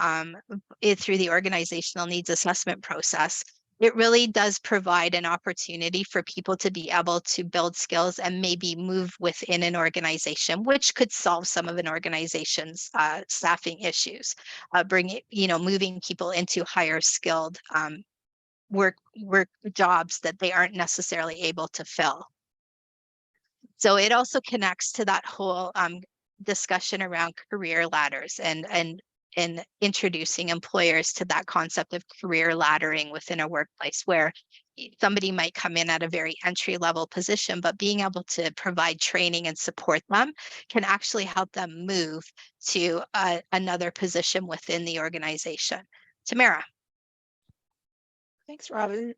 through the organizational needs assessment process, it really does provide an opportunity for people to be able to build skills and maybe move within an organization, which could solve some of an organization's staffing issues, moving people into higher skilled work jobs that they aren't necessarily able to fill. So it also connects to that whole discussion around career ladders and introducing employers to that concept of career laddering within a workplace, where somebody might come in at a very entry level position, but being able to provide training and support them can actually help them move to another position within the organization. Tamara. Thanks, Robin.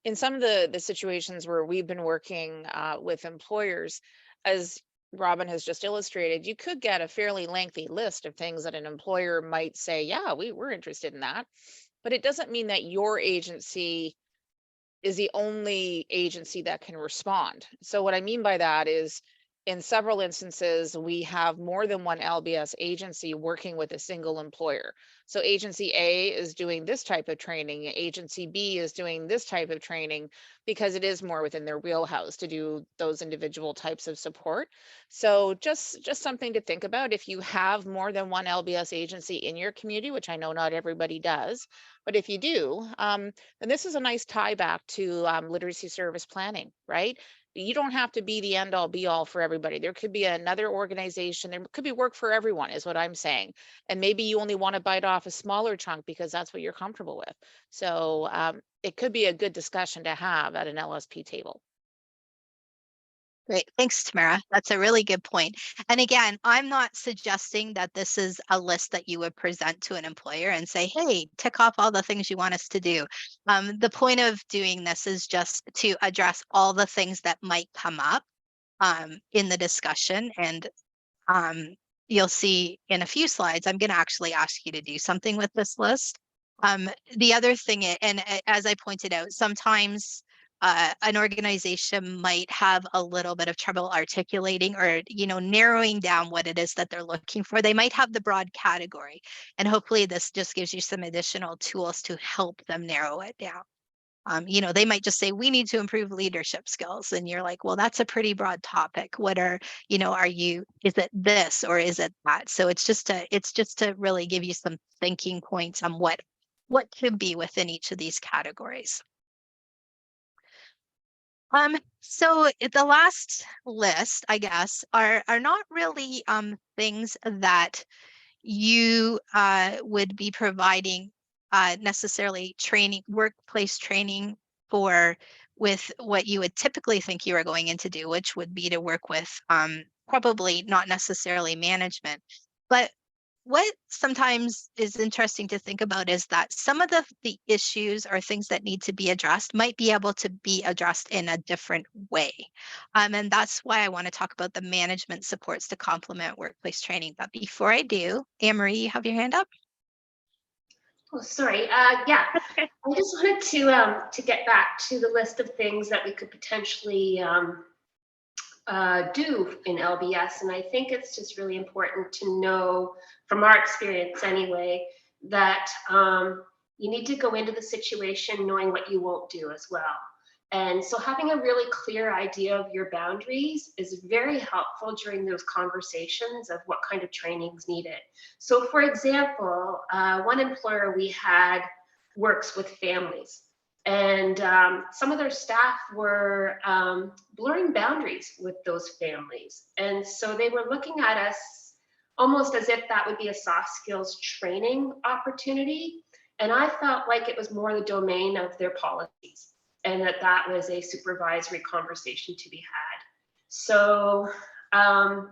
In some of the situations where we've been working with employers, as Robin has just illustrated, you could get a fairly lengthy list of things that an employer might say, yeah, we're interested in that. But it doesn't mean that your agency is the only agency that can respond. So what I mean by that is, in several instances, we have more than one LBS agency working with a single employer. So agency A is doing this type of training, agency B is doing this type of training, because it is more within their wheelhouse to do those individual types of support. So just something to think about. If you have more than one LBS agency in your community, which I know not everybody does, but if you do, then this is a nice tie back to literacy service planning, right? You don't have to be the end all be all for everybody. There could be another organization. There could be work for everyone, is what I'm saying. And maybe you only want to bite off a smaller chunk because that's what you're comfortable with. So it could be a good discussion to have at an LSP table. Great. Thanks, Tamara. That's a really good point. And again, I'm not suggesting that this is a list that you would present to an employer and say, hey, tick off all the things you want us to do. The point of doing this is just to address all the things that might come up in the discussion. And you'll see in a few slides, I'm going to actually ask you to do something with this list. The other thing, and as I pointed out, sometimes an organization might have a little bit of trouble articulating or narrowing down what it is that they're looking for. They might have the broad category, and hopefully this just gives you some additional tools to help them narrow it down. They might just say, we need to improve leadership skills, and you're like, well, that's a pretty broad topic. What is it this or is it that? So it's just to really give you some thinking points on what could be within each of these categories. So the last list, I guess, are not really things that you would be providing necessarily workplace training for, with what you would typically think you are going in to do, which would be to work with probably not necessarily management. But what sometimes is interesting to think about is that some of the issues or things that need to be addressed might be able to be addressed in a different way. And that's why I want to talk about the management supports to complement workplace training. But before I do, Anne-Marie, you have your hand up? Oh, sorry. Yeah, Okay. I just wanted to get back to the list of things that we could potentially do in LBS, and I think it's just really important to know, from our experience anyway, that you need to go into the situation knowing what you won't do as well. And so having a really clear idea of your boundaries is very helpful during those conversations of what kind of training is needed. So for example, one employer we had works with families, and some of their staff were blurring boundaries with those families. And so they were looking at us almost as if that would be a soft skills training opportunity. And I felt like it was more the domain of their policies, and that that was a supervisory conversation to be had. So,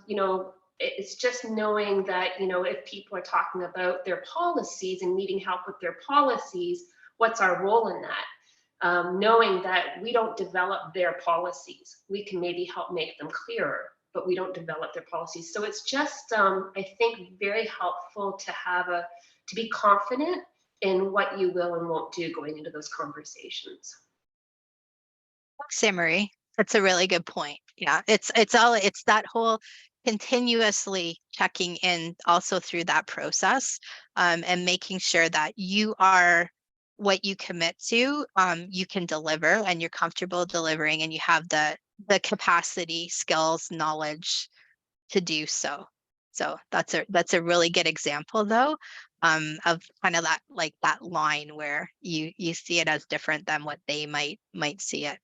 you know, it's just knowing that, you know, if people are talking about their policies and needing help with their policies, what's our role in that? Knowing that we don't develop their policies. We can maybe help make them clearer, but we don't develop their policies. So it's just, I think, very helpful to have to be confident in what you will and won't do going into those conversations. Marie. That's a really good point. Yeah, it's that whole continuously checking in also through that process, and making sure that you are what you commit to, you can deliver and you're comfortable delivering, and you have the capacity, skills, knowledge to do so. So that's a really good example though, of kind of that, like that line where you see it as different than what they might see it.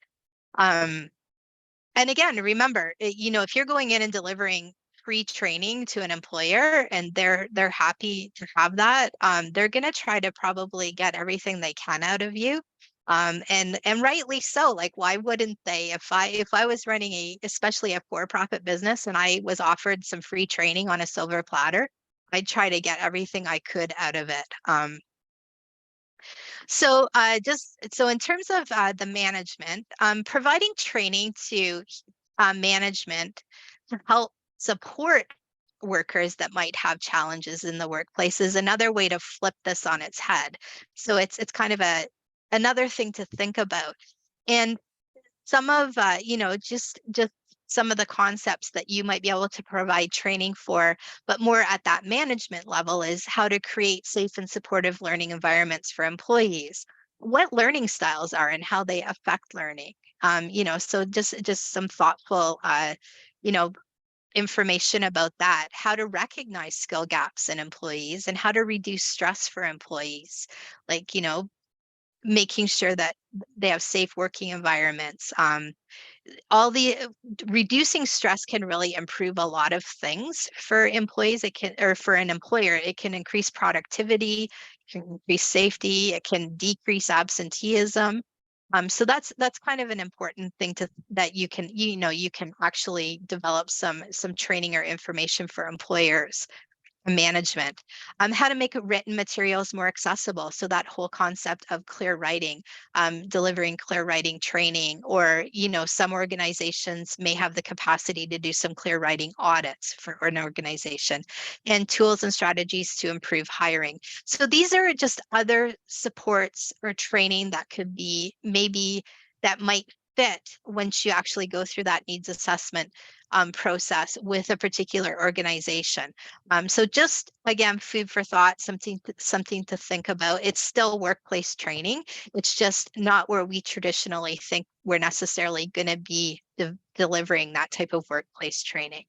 And again, remember, you know, if you're going in and delivering free training to an employer and they're happy to have that, they're going to try to probably get everything they can out of you. And rightly so. Like, why wouldn't they? If I was running especially a for-profit business, and I was offered some free training on a silver platter, I'd try to get everything I could out of it. So in terms of the management, providing training to management to help support workers that might have challenges in the workplace is another way to flip this on its head. So it's kind of another thing to think about. And some of you know, just some of the concepts that you might be able to provide training for, but more at that management level, is how to create safe and supportive learning environments for employees, what learning styles are and how they affect learning. You know, so just some thoughtful you know, information about that, how to recognize skill gaps in employees and how to reduce stress for employees, like, you know, making sure that they have safe working environments. All the reducing stress can really improve a lot of things for employees. It can, or for an employer, it can increase productivity, it can increase safety, it can decrease absenteeism. So that's kind of an important thing that you can, you know, you can actually develop some training or information for employers management, how to make written materials more accessible. So that whole concept of clear writing, delivering clear writing training, or, you know, some organizations may have the capacity to do some clear writing audits for an organization, and tools and strategies to improve hiring. So these are just other supports or training that could be maybe that might fit once you actually go through that needs assessment process with a particular organization. So just again, food for thought, something to think about. It's still workplace training. It's just not where we traditionally think we're necessarily going to be delivering that type of workplace training.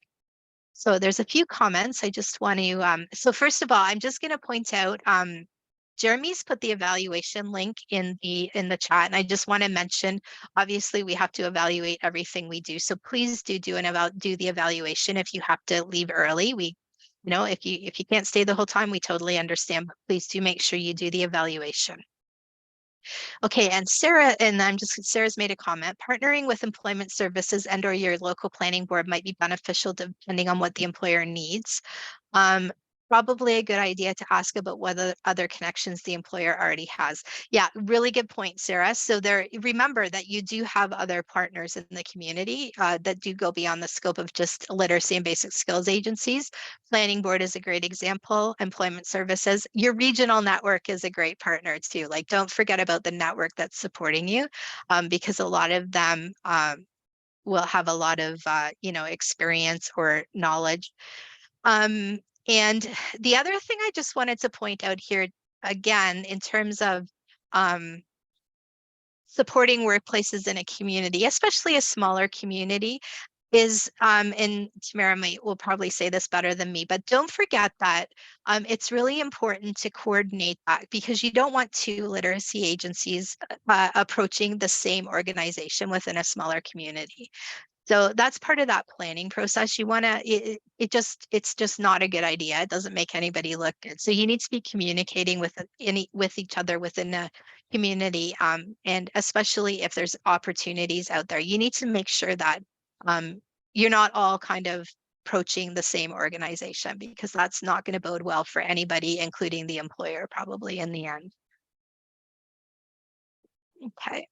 So there's a few comments I just want to, so first of all, I'm just going to point out, Jeremy's put the evaluation link in the chat, and I just want to mention, obviously we have to evaluate everything we do. So please do the evaluation. If you have to leave early, we, you know, if you can't stay the whole time, we totally understand, but please do make sure you do the evaluation. Okay, and Sarah, Sarah's made a comment, partnering with employment services and or your local planning board might be beneficial depending on what the employer needs. probably a good idea to ask about whether other connections the employer already has. Yeah, really good point, Sarah. So remember that you do have other partners in the community that do go beyond the scope of just literacy and basic skills agencies. Planning Board is a great example, employment services. Your regional network is a great partner too. Like, don't forget about the network that's supporting you, because a lot of them will have a lot of, experience or knowledge. And the other thing I just wanted to point out here, again, in terms of supporting workplaces in a community, especially a smaller community, is, and Tamara will probably say this better than me, but don't forget that it's really important to coordinate that, because you don't want two literacy agencies approaching the same organization within a smaller community. So that's part of that planning process. You want to, it's just not a good idea. It doesn't make anybody look good. So you need to be communicating with each other within a community. And especially if there's opportunities out there, you need to make sure that you're not all kind of approaching the same organization, because that's not going to bode well for anybody, including the employer, probably in the end. Okay.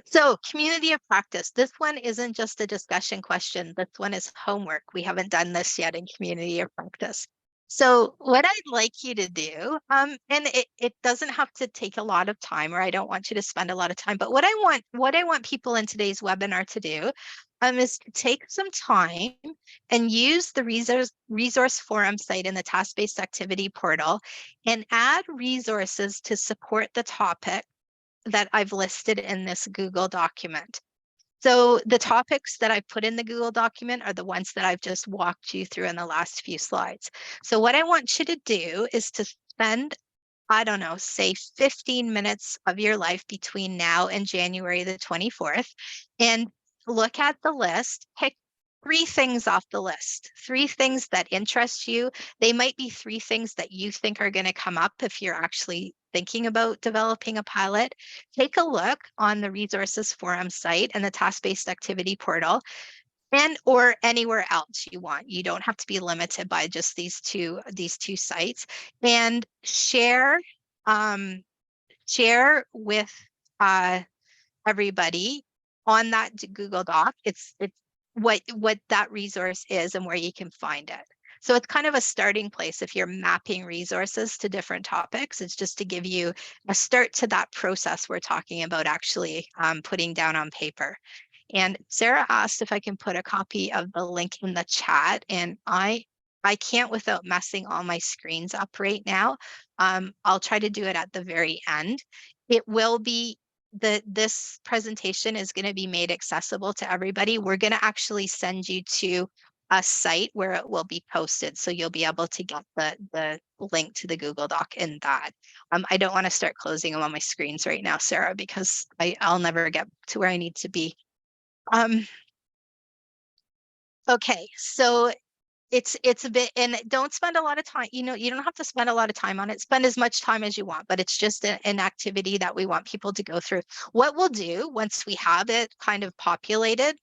So community of practice, this one isn't just a discussion question. This one is homework. We haven't done this yet in community of practice. So what I'd like you to do, and it doesn't have to take a lot of time, or I don't want you to spend a lot of time, but what I want people in today's webinar to do is to take some time and use the resource forum site in the task-based activity portal and add resources to support the topic that I've listed in this Google document. So the topics that I've put in the Google document are the ones that I've just walked you through in the last few slides. So what I want you to do is to spend, I don't know, say 15 minutes of your life between now and January the 24th, and look at the list, pick 3 things off the list, 3 things that interest you. They might be 3 things that you think are going to come up if you're actually thinking about developing a pilot. Take a look on the Resources Forum site and the task-based activity portal, and or anywhere else you want. You don't have to be limited by just these two sites, and share with everybody on that Google Doc. It's what that resource is and where you can find it. So it's kind of a starting place if you're mapping resources to different topics. It's just to give you a start to that process we're talking about actually putting down on paper. And Sarah asked if I can put a copy of the link in the chat, and I can't without messing all my screens up right now. I'll try to do it at the very end. It will be this presentation is going to be made accessible to everybody. We're going to actually send you to a site where it will be posted, so you'll be able to get the link to the Google Doc in that. I don't want to start closing them on my screens right now, Sarah, because I'll never get to where I need to be. Okay, so it's a bit, and don't spend a lot of time, you don't have to spend a lot of time on it. Spend as much time as you want, but it's just an activity that we want people to go through. What we'll do once we have it kind of populated,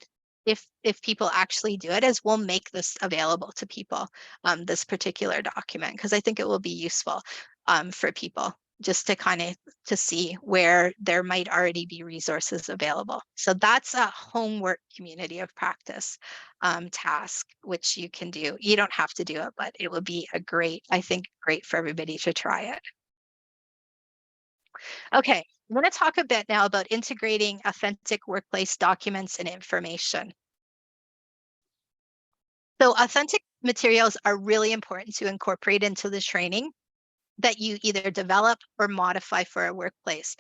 if people actually do it, is we'll make this available to people, this particular document, because I think it will be useful for people just to kind of to see where there might already be resources available. So that's a homework community of practice task, which you can do. You don't have to do it, but it would be I think great for everybody to try it. Okay, I'm going to talk a bit now about integrating authentic workplace documents and information. So authentic materials are really important to incorporate into the training that you either develop or modify for a workplace.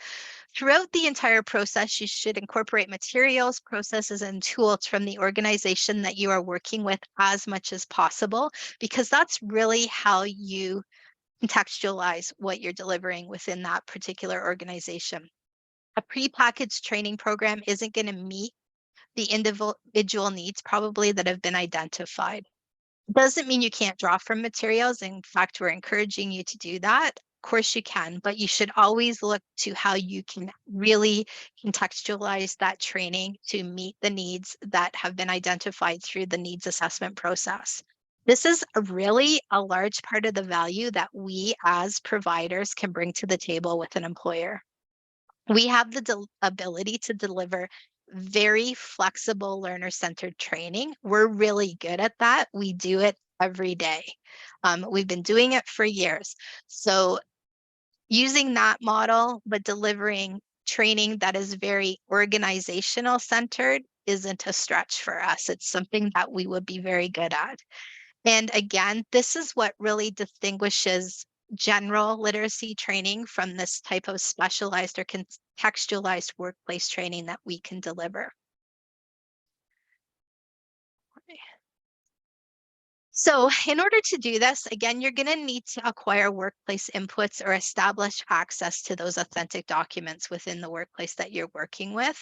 Throughout the entire process, you should incorporate materials, processes, and tools from the organization that you are working with as much as possible, because that's really how you contextualize what you're delivering within that particular organization. A prepackaged training program isn't going to meet the individual needs probably that have been identified. Doesn't mean you can't draw from materials. In fact, we're encouraging you to do that. Of course you can, but you should always look to how you can really contextualize that training to meet the needs that have been identified through the needs assessment process. This is really a large part of the value that we as providers can bring to the table with an employer. We have the ability to deliver very flexible learner-centered training. We're really good at that. We do it every day. We've been doing it for years. So using that model, but delivering training that is very organizational centered isn't a stretch for us. It's something that we would be very good at. And again, this is what really distinguishes general literacy training from this type of specialized or contextualized workplace training that we can deliver. So in order to do this, again, you're going to need to acquire workplace inputs or establish access to those authentic documents within the workplace that you're working with.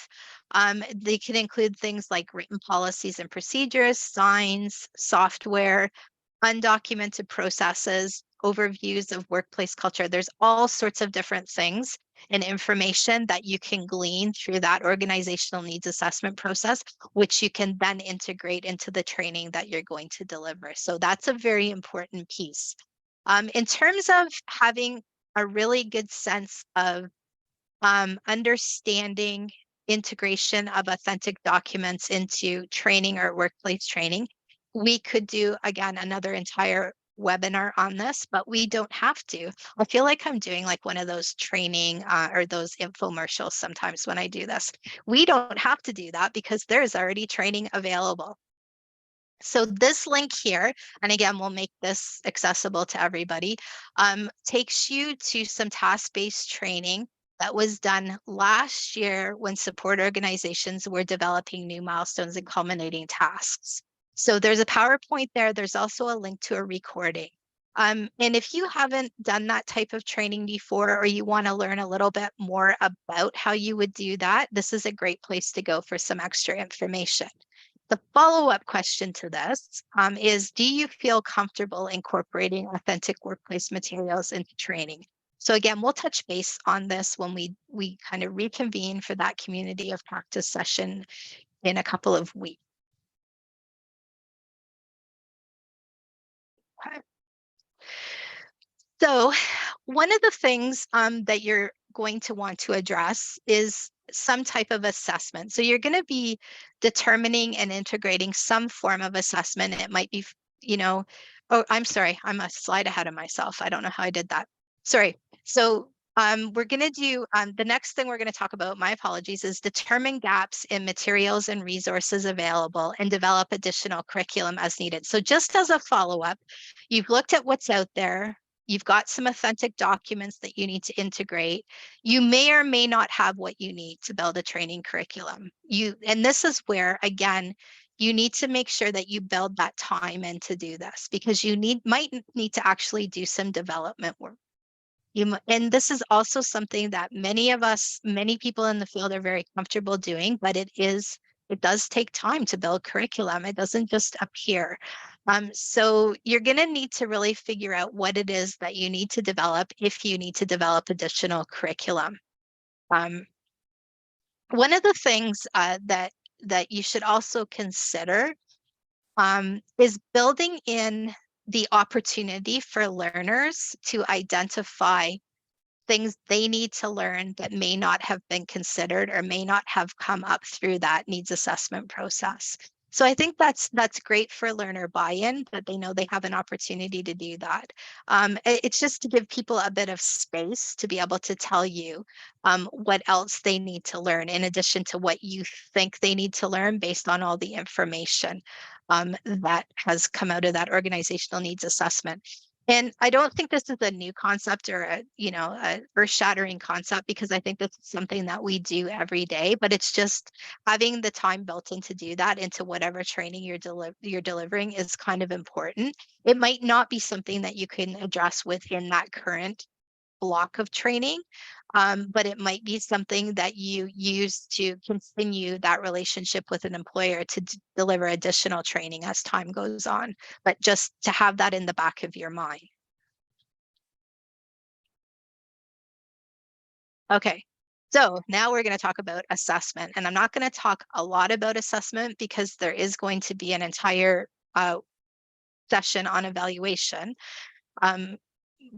They can include things like written policies and procedures, signs, software, undocumented processes, overviews of workplace culture. There's all sorts of different things and information that you can glean through that organizational needs assessment process, which you can then integrate into the training that you're going to deliver. So that's a very important piece. In terms of having a really good sense of understanding integration of authentic documents into training or workplace training, we could do, again, another entire webinar on this, but we don't have to. I feel like I'm doing like one of those training or those infomercials sometimes when I do this. We don't have to do that because there's already training available. So this link here, and again, we'll make this accessible to everybody, takes you to some task-based training that was done last year when support organizations were developing new milestones and culminating tasks. So there's a PowerPoint there. There's also a link to a recording. And if you haven't done that type of training before, or you want to learn a little bit more about how you would do that, this is a great place to go for some extra information. The follow-up question to this is, do you feel comfortable incorporating authentic workplace materials into training? So again, we'll touch base on this when we kind of reconvene for that community of practice session in a couple of weeks. Okay. So one of the things that you're going to want to address is some type of assessment. So you're going to be determining and integrating some form of assessment. It might be, oh, I'm sorry, I'm a slide ahead of myself. I don't know how I did that. Sorry. So we're going to do, the next thing we're going to talk about, my apologies, is determine gaps in materials and resources available and develop additional curriculum as needed. So just as a follow-up, you've looked at what's out there. You've got some authentic documents that you need to integrate. You may or may not have what you need to build a training curriculum. And this is where, again, you need to make sure that you build that time in to do this, because you might need to actually do some development work. And this is also something that many people in the field are very comfortable doing, but it does take time to build curriculum. It doesn't just appear. So you're going to need to really figure out what it is that you need to develop if you need to develop additional curriculum. One of the things that you should also consider is building in the opportunity for learners to identify things they need to learn that may not have been considered or may not have come up through that needs assessment process. So I think that's great for learner buy-in, that they know they have an opportunity to do that. It's just to give people a bit of space to be able to tell you what else they need to learn in addition to what you think they need to learn based on all the information that has come out of that organizational needs assessment. And I don't think this is a new concept or a earth-shattering concept, because I think that's something that we do every day, but it's just having the time built in to do that into whatever training you're delivering is kind of important. It might not be something that you can address within that current block of training, but it might be something that you use to continue that relationship with an employer to deliver additional training as time goes on, but just to have that in the back of your mind. Okay, so now we're going to talk about assessment, and I'm not going to talk a lot about assessment because there is going to be an entire session on evaluation.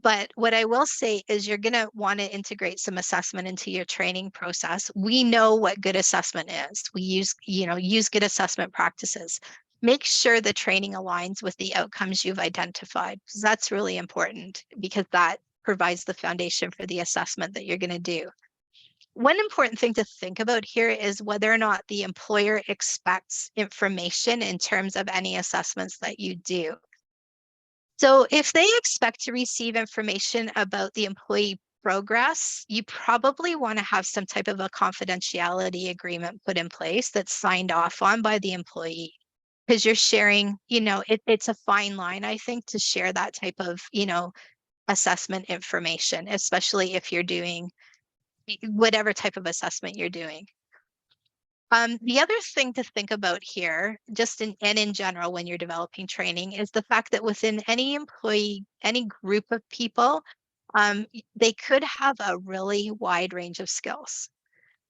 But what I will say is you're going to want to integrate some assessment into your training process. We know what good assessment is. We use good assessment practices. Make sure the training aligns with the outcomes you've identified, because that's really important, because that provides the foundation for the assessment that you're going to do. One important thing to think about here is whether or not the employer expects information in terms of any assessments that you do. So if they expect to receive information about the employee progress, you probably want to have some type of a confidentiality agreement put in place that's signed off on by the employee, because you're sharing, it's a fine line, I think, to share that type of, assessment information, especially if you're doing whatever type of assessment you're doing. The other thing to think about here, just in general, when you're developing training, is the fact that within any employee, any group of people, they could have a really wide range of skills.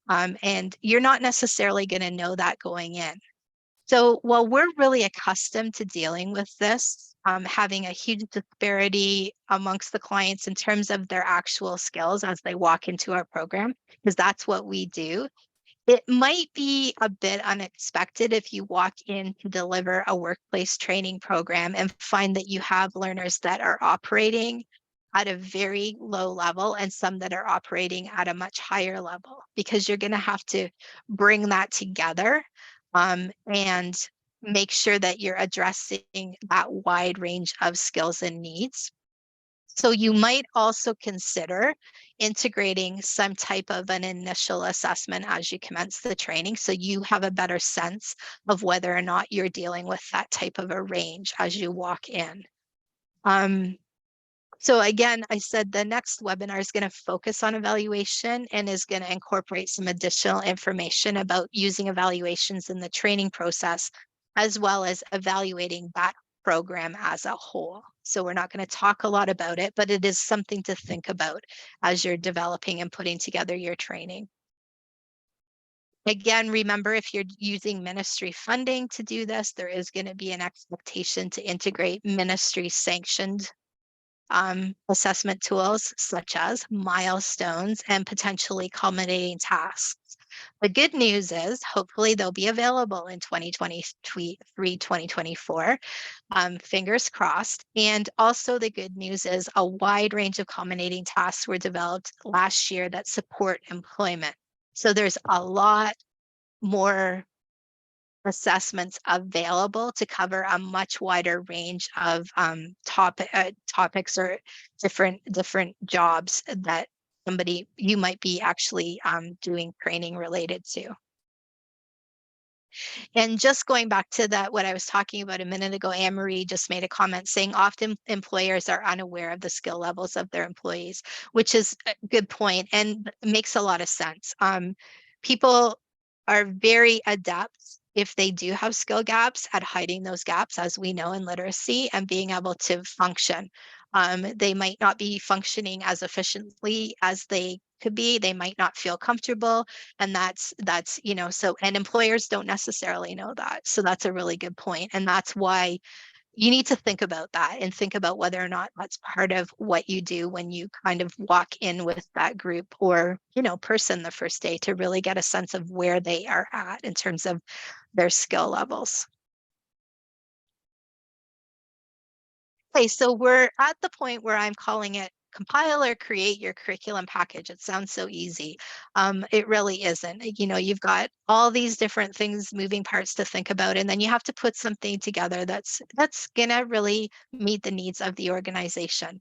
And you're not necessarily going to know that going in. So while we're really accustomed to dealing with this, having a huge disparity amongst the clients in terms of their actual skills as they walk into our program, because that's what we do, it might be a bit unexpected if you walk in to deliver a workplace training program and find that you have learners that are operating at a very low level and some that are operating at a much higher level, because you're going to have to bring that together and make sure that you're addressing that wide range of skills and needs. So you might also consider integrating some type of an initial assessment as you commence the training, so you have a better sense of whether or not you're dealing with that type of a range as you walk in. So again, I said the next webinar is going to focus on evaluation and is going to incorporate some additional information about using evaluations in the training process, as well as evaluating that program as a whole. So we're not going to talk a lot about it, but it is something to think about as you're developing and putting together your training. Again, remember, if you're using ministry funding to do this, there is going to be an expectation to integrate ministry sanctioned assessment tools such as milestones and potentially culminating tasks. The good news is hopefully they'll be available in 2023, 2024, fingers crossed. And also the good news is a wide range of culminating tasks were developed last year that support employment. So there's a lot more assessments available to cover a much wider range of topics or different jobs that you might be actually doing training related to. And just going back to what I was talking about a minute ago, Anne-Marie just made a comment saying often employers are unaware of the skill levels of their employees, which is a good point and makes a lot of sense. People are very adept, if they do have skill gaps, at hiding those gaps, as we know in literacy, and being able to function. They might not be functioning as efficiently as they could be. They might not feel comfortable. And that's, so, and employers don't necessarily know that. So that's a really good point. And that's why you need to think about that and think about whether or not that's part of what you do when you kind of walk in with that group or, person the first day, to really get a sense of where they are at in terms of their skill levels. Okay, so we're at the point where I'm calling it compile or create your curriculum package. It sounds so easy. It really isn't. You've got all these different things, moving parts to think about, and then you have to put something together that's gonna really meet the needs of the organization.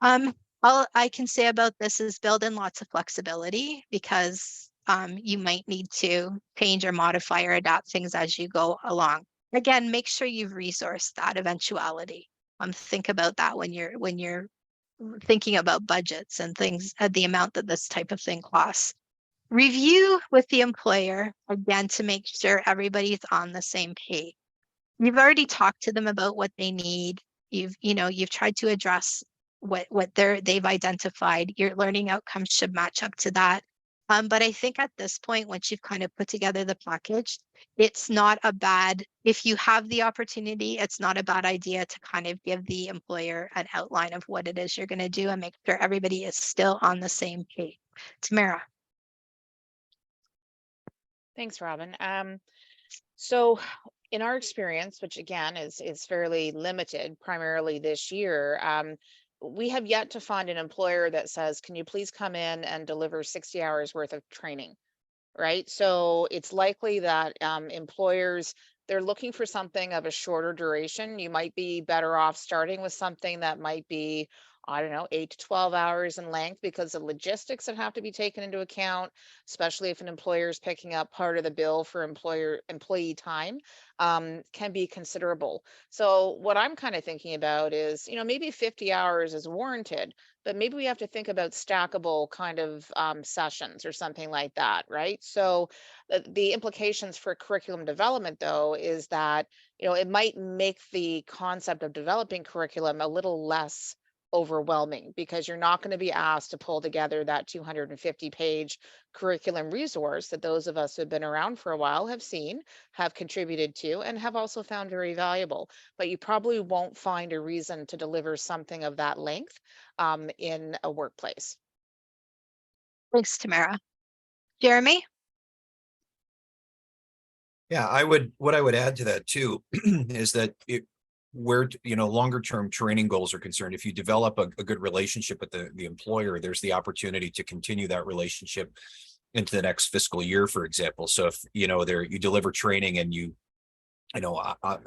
All I can say about this is build in lots of flexibility, because you might need to change or modify or adapt things as you go along. Again, make sure you've resourced that eventuality. Think about that when you're thinking about budgets and things, the amount that this type of thing costs. Review with the employer again to make sure everybody's on the same page. You've already talked to them about what they need. You've tried to address what they've identified. Your learning outcomes should match up to that. But I think at this point, once you've kind of put together the package, it's not a bad, if you have the opportunity, it's not a bad idea to kind of give the employer an outline of what it is you're going to do and make sure everybody is still on the same page. Tamara. Thanks, Robin. So in our experience, which again is fairly limited, primarily this year, we have yet to find an employer that says, "Can you please come in and deliver 60 hours worth of training?" Right? So it's likely that employers, they're looking for something of a shorter duration. You might be better off starting with something that might be, I don't know, 8 to 12 hours in length, because the logistics that have to be taken into account, especially if an employer is picking up part of the bill for employee time, can be considerable. So what I'm kind of thinking about is, maybe 50 hours is warranted, but maybe we have to think about stackable kind of sessions or something like that, right? So the implications for curriculum development, though, is that it might make the concept of developing curriculum a little less overwhelming, because you're not going to be asked to pull together that 250-page curriculum resource that those of us who have been around for a while have seen, have contributed to, and have also found very valuable. But you probably won't find a reason to deliver something of that length in a workplace. Thanks, Tamara. Jeremy? Yeah, what I would add to that too is that where longer term training goals are concerned, if you develop a good relationship with the employer, there's the opportunity to continue that relationship into the next fiscal year, for example. So if you deliver training and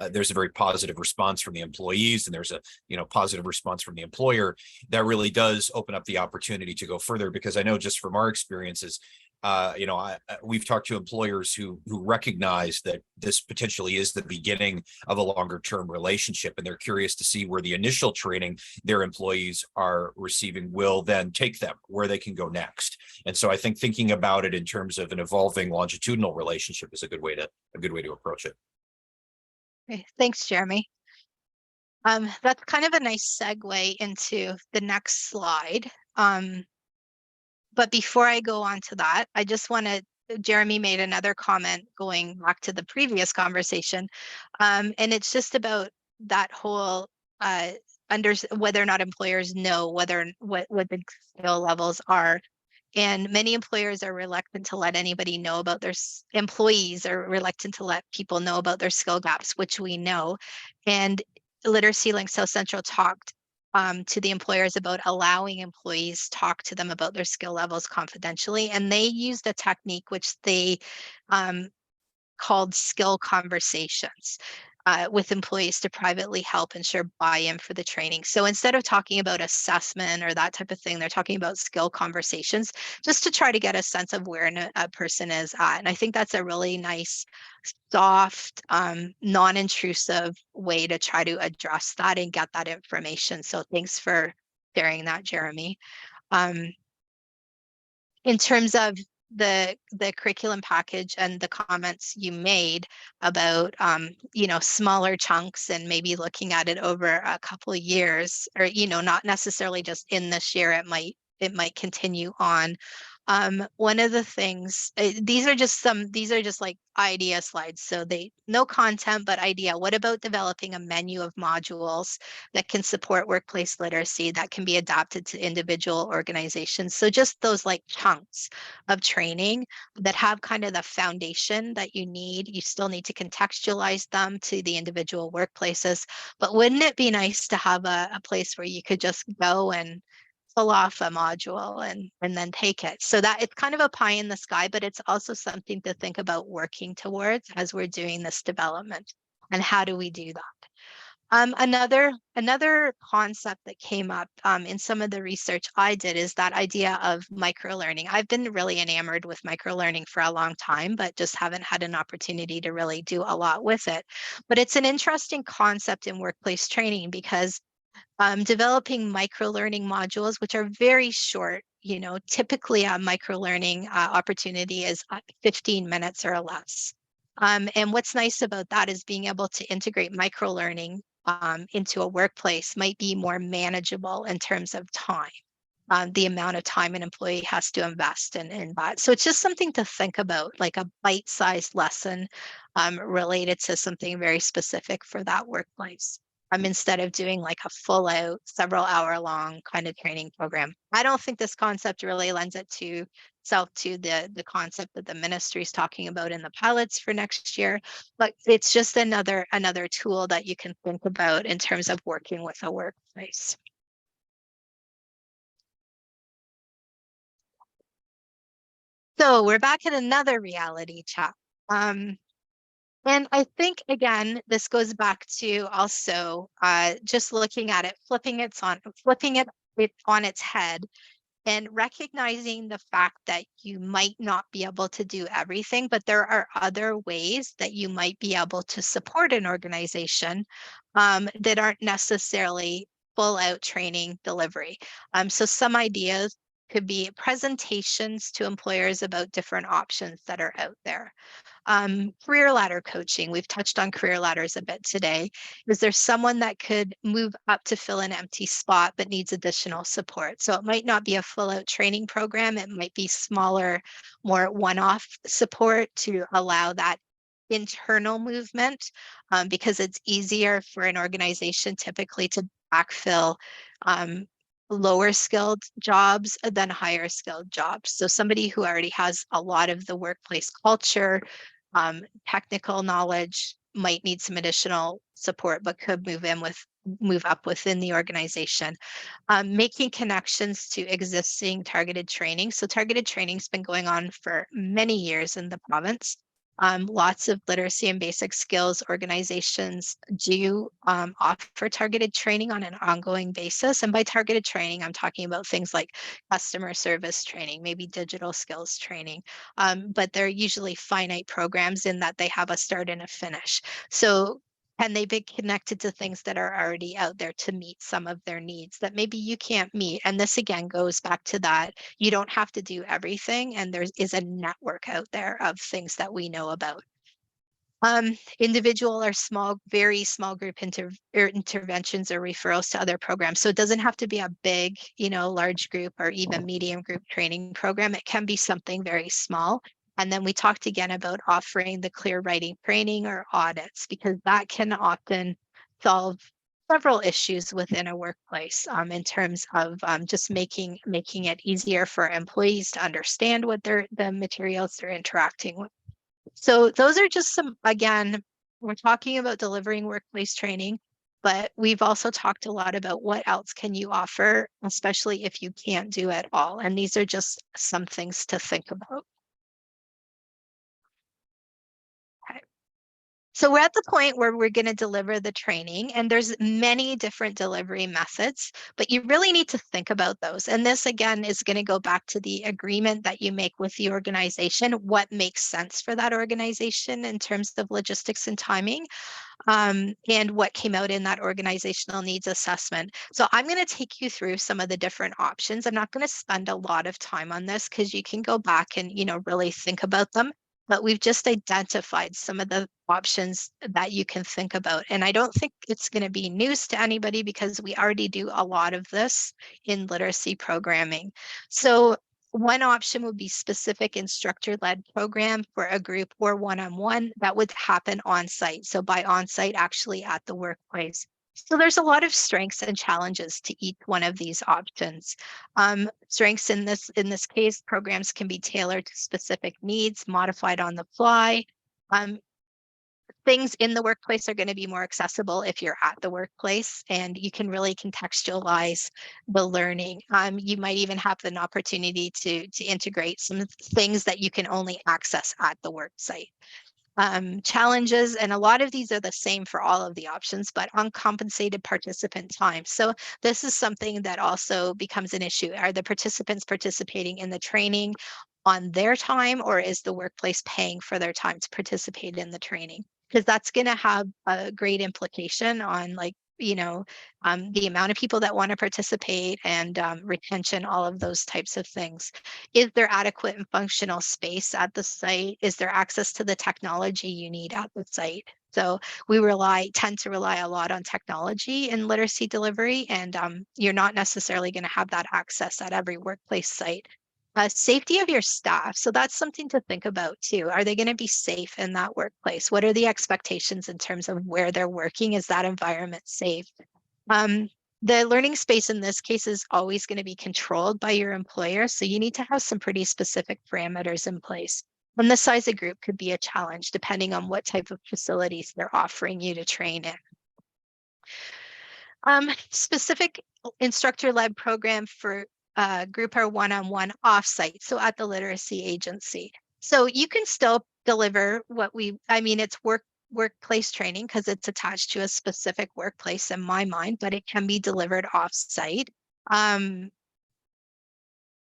there's a very positive response from the employees, and there's a positive response from the employer, that really does open up the opportunity to go further. Because I know just from our experiences, we've talked to employers who recognize that this potentially is the beginning of a longer term relationship, and they're curious to see where the initial training their employees are receiving will then take them where they can go next. And so I think thinking about it in terms of an evolving longitudinal relationship is a good way to approach it. Okay, thanks, Jeremy. That's kind of a nice segue into the next slide. But before I go on to that, I just wanted, Jeremy made another comment going back to the previous conversation. And it's just about that whole whether or not employers know what the skill levels are. And many employers are reluctant to let anybody know about their employees are reluctant to let people know about their skill gaps, which we know. And Literacy Link South Central talked to the employers about allowing employees talk to them about their skill levels confidentially. And they used a technique which they called skill conversations with employees to privately help ensure buy-in for the training. So instead of talking about assessment or that type of thing, they're talking about skill conversations just to try to get a sense of where a person is at. And I think that's a really nice, soft, non-intrusive way to try to address that and get that information. So thanks for sharing that, Jeremy. In terms of the curriculum package and the comments you made about smaller chunks and maybe looking at it over a couple of years, or not necessarily just in this year, it might continue on. One of the things, these are just like idea slides. So no content, but idea. What about developing a menu of modules that can support workplace literacy that can be adapted to individual organizations? So just those like chunks of training that have kind of the foundation that you need. You still need to contextualize them to the individual workplaces, but wouldn't it be nice to have a place where you could just go and pull off a module and then take it? So that it's kind of a pie in the sky, but it's also something to think about working towards as we're doing this development. And how do we do that? Another concept that came up in some of the research I did is that idea of microlearning. I've been really enamored with microlearning for a long time, but just haven't had an opportunity to really do a lot with it. But it's an interesting concept in workplace training because developing microlearning modules, which are very short, typically a microlearning opportunity is 15 minutes or less. And what's nice about that is being able to integrate microlearning into a workplace might be more manageable in terms of time. the amount of time an employee has to invest in that. So it's just something to think about, like a bite-sized lesson related to something very specific for that workplace. Instead of doing like a full out several hour long kind of training program. I don't think this concept really lends itself to the concept that the ministry is talking about in the pilots for next year, but it's just another tool that you can think about in terms of working with a workplace. So we're back at another reality check. And I think, again, this goes back to also just looking at it, flipping it on its head and recognizing the fact that you might not be able to do everything, but there are other ways that you might be able to support an organization that aren't necessarily full out training delivery. So some ideas could be presentations to employers about different options that are out there. Career ladder coaching. We've touched on career ladders a bit today. Is there someone that could move up to fill an empty spot but needs additional support? So it might not be a full out training program. It might be smaller, more one-off support to allow that internal movement because it's easier for an organization typically to backfill lower skilled jobs than higher skilled jobs. So somebody who already has a lot of the workplace culture, technical knowledge might need some additional support, but could move up within the organization. Making connections to existing targeted training. So targeted training's been going on for many years in the province. Lots of literacy and basic skills organizations do offer targeted training on an ongoing basis. And by targeted training, I'm talking about things like customer service training, maybe digital skills training. But they're usually finite programs in that they have a start and a finish. So can they be connected to things that are already out there to meet some of their needs that maybe you can't meet? And this again goes back to that. You don't have to do everything. And there is a network out there of things that we know about. Individual or small, very small group interventions or referrals to other programs. So it doesn't have to be a big, large group or even medium group training program. It can be something very small. And then we talked again about offering the clear writing training or audits, because that can often solve several issues within a workplace in terms of just making it easier for employees to understand what the materials they're interacting with. So those are just some, again, we're talking about delivering workplace training, but we've also talked a lot about what else can you offer, especially if you can't do it all. And these are just some things to think about. So we're at the point where we're going to deliver the training, and there's many different delivery methods, but you really need to think about those. And this again is going to go back to the agreement that you make with the organization, what makes sense for that organization in terms of logistics and timing, and what came out in that organizational needs assessment. So I'm going to take you through some of the different options. I'm not going to spend a lot of time on this because you can go back and, really think about them. But we've just identified some of the options that you can think about. And I don't think it's going to be news to anybody because we already do a lot of this in literacy programming. So one option would be specific instructor-led program for a group or one-on-one that would happen on site. So by on site, actually at the workplace. So there's a lot of strengths and challenges to each one of these options. Strengths in this case, programs can be tailored to specific needs, modified on the fly. Things in the workplace are going to be more accessible if you're at the workplace, and you can really contextualize the learning. You might even have an opportunity to integrate some things that you can only access at the work site. Challenges, and a lot of these are the same for all of the options, but uncompensated participant time. So this is something that also becomes an issue. Are the participants participating in the training on their time, or is the workplace paying for their time to participate in the training? Because that's going to have a great implication on like the amount of people that want to participate and retention, all of those types of things. Is there adequate and functional space at the site? Is there access to the technology you need at the site? So we tend to rely a lot on technology in literacy delivery, and you're not necessarily going to have that access at every workplace site. Safety of your staff. So that's something to think about too. Are they going to be safe in that workplace? What are the expectations in terms of where they're working? Is that environment safe? The learning space in this case is always going to be controlled by your employer. So you need to have some pretty specific parameters in place. And the size of group could be a challenge depending on what type of facilities they're offering you to train in. Specific instructor-led program for group or one-on-one offsite, so at the literacy agency. So you can still deliver it's workplace training because it's attached to a specific workplace in my mind, but it can be delivered offsite.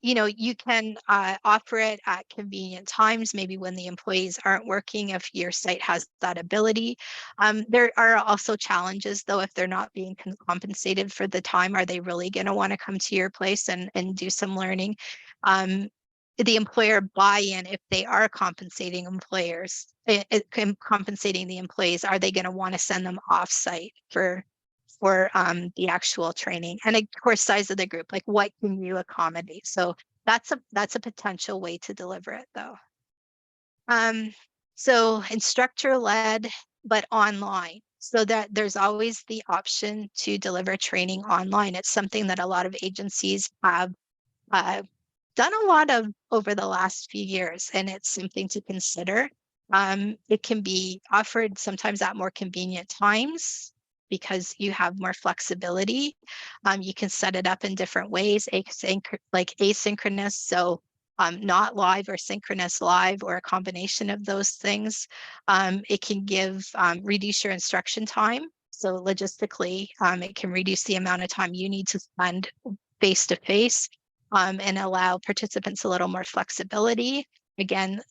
You can offer it at convenient times, maybe when the employees aren't working, if your site has that ability. There are also challenges, though, if they're not being compensated for the time. Are they really going to want to come to your place and do some learning? The employer buy-in, if they are compensating compensating the employees, are they going to want to send them off-site for the actual training? And of course, size of the group, like what can you accommodate? So that's a potential way to deliver it, though. So instructor-led, but online, so that there's always the option to deliver training online. It's something that a lot of agencies have done a lot of over the last few years, and it's something to consider. It can be offered sometimes at more convenient times because you have more flexibility. You can set it up in different ways, like asynchronous, so not live, or synchronous live, or a combination of those things. It can reduce your instruction time. So logistically, it can reduce the amount of time you need to spend face-to-face, and allow participants a little more flexibility. Again,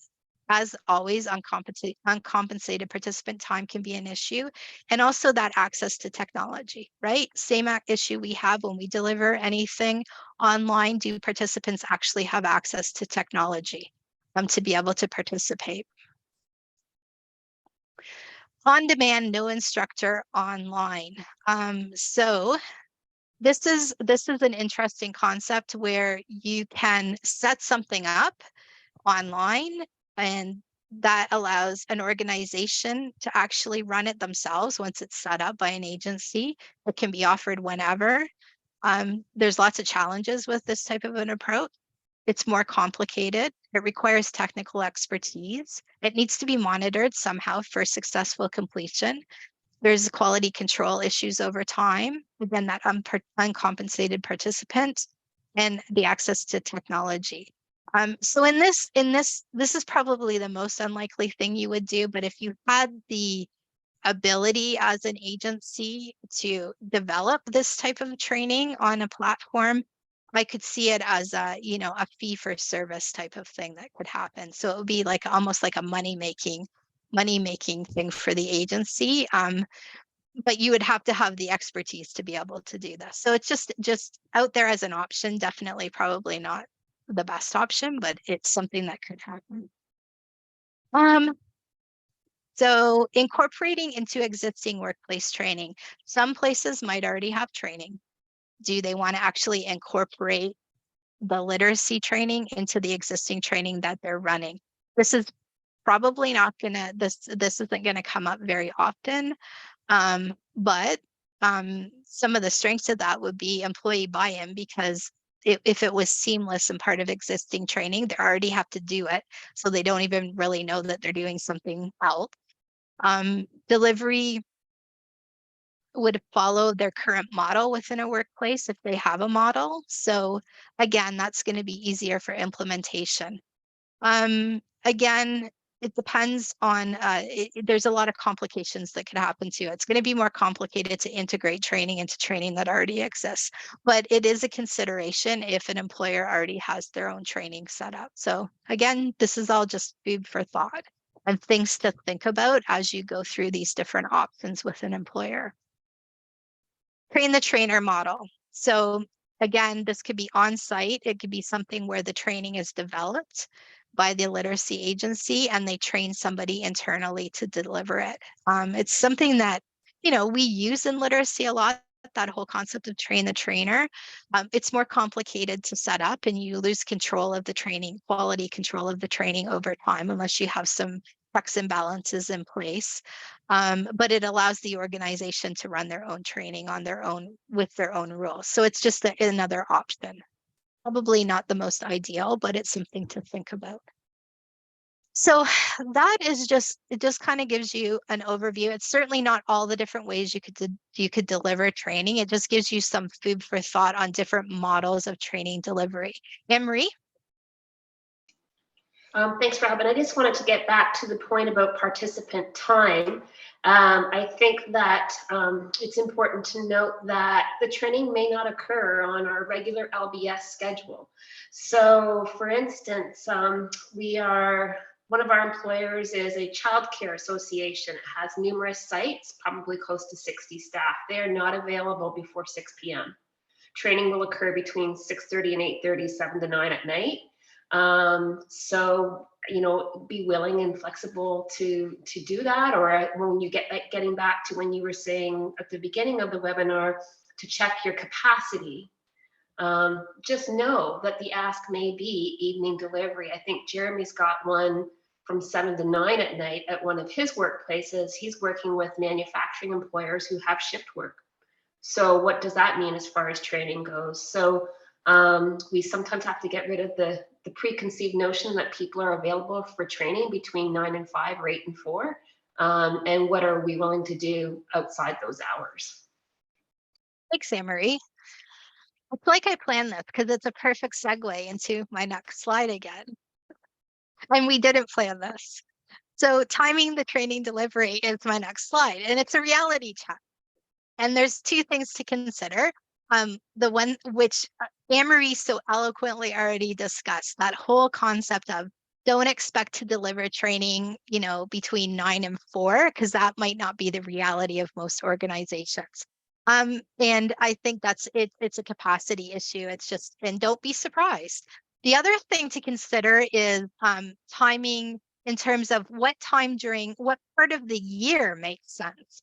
as always, uncompensated participant time can be an issue. And also that access to technology, right? Same issue we have when we deliver anything online. Do participants actually have access to technology to be able to participate? On demand, no instructor online. So this is an interesting concept where you can set something up online, and that allows an organization to actually run it themselves once it's set up by an agency. It can be offered whenever. There's lots of challenges with this type of an approach. It's more complicated. It requires technical expertise. It needs to be monitored somehow for successful completion. There's quality control issues over time. Again, that uncompensated participant and the access to technology. So this is probably the most unlikely thing you would do, but if you had the ability as an agency to develop this type of training on a platform, I could see it as a fee for service type of thing that could happen. So it would be like almost like a money making thing for the agency. But you would have to have the expertise to be able to do this. So it's just out there as an option. Definitely, probably not the best option, but it's something that could happen. So incorporating into existing workplace training. Some places might already have training. Do they want to actually incorporate the literacy training into the existing training that they're running? This is probably not gonna, this isn't gonna come up very often. But some of the strengths of that would be employee buy-in, because if it was seamless and part of existing training, they already have to do it. So they don't even really know that they're doing something else. Delivery would follow their current model within a workplace if they have a model. So again, that's going to be easier for implementation. Again, it depends on, there's a lot of complications that could happen too. It's going to be more complicated to integrate training into training that already exists, but it is a consideration if an employer already has their own training set up. So again, this is all just food for thought and things to think about as you go through these different options with an employer. train the trainer model. So again, this could be on site. It could be something where the training is developed by the literacy agency and they train somebody internally to deliver it. It's something that, we use in literacy a lot, that whole concept of train the trainer. It's more complicated to set up and you lose control of the training, quality control of the training over time, unless you have some checks and balances in place. But it allows the organization to run their own training on their own with their own rules. So it's just another option. Probably not the most ideal, but it's something to think about. So that is it just kind of gives you an overview. It's certainly not all the different ways you could deliver training. It just gives you some food for thought on different models of training delivery. Anne-Marie? Thanks, Robin. I just wanted to get back to the point about participant time. I think that it's important to note that the training may not occur on our regular LBS schedule. So for instance, one of our employers is a childcare association. It has numerous sites, probably close to 60 staff. They are not available before 6 p.m. Training will occur between 6:30 and 8:30, 7 to 9 at night. So, be willing and flexible to do that. Or when you getting back to when you were saying at the beginning of the webinar, to check your capacity. Just know that the ask may be evening delivery. I think Jeremy's got one from 7 to 9 at night at one of his workplaces. He's working with manufacturing employers who have shift work. So what does that mean as far as training goes? So we sometimes have to get rid of the preconceived notion that people are available for training between 9 and 5 or 8 and 4. And what are we willing to do outside those hours? Thanks, Anne-Marie. It's like I planned this because it's a perfect segue into my next slide again. And we didn't plan this. So timing the training delivery is my next slide, and it's a reality check. And there's two things to consider. The one which Anne-Marie so eloquently already discussed, that whole concept of don't expect to deliver training, between 9 and 4, because that might not be the reality of most organizations. And I think it's a capacity issue. And don't be surprised. The other thing to consider is timing in terms of what part of the year makes sense.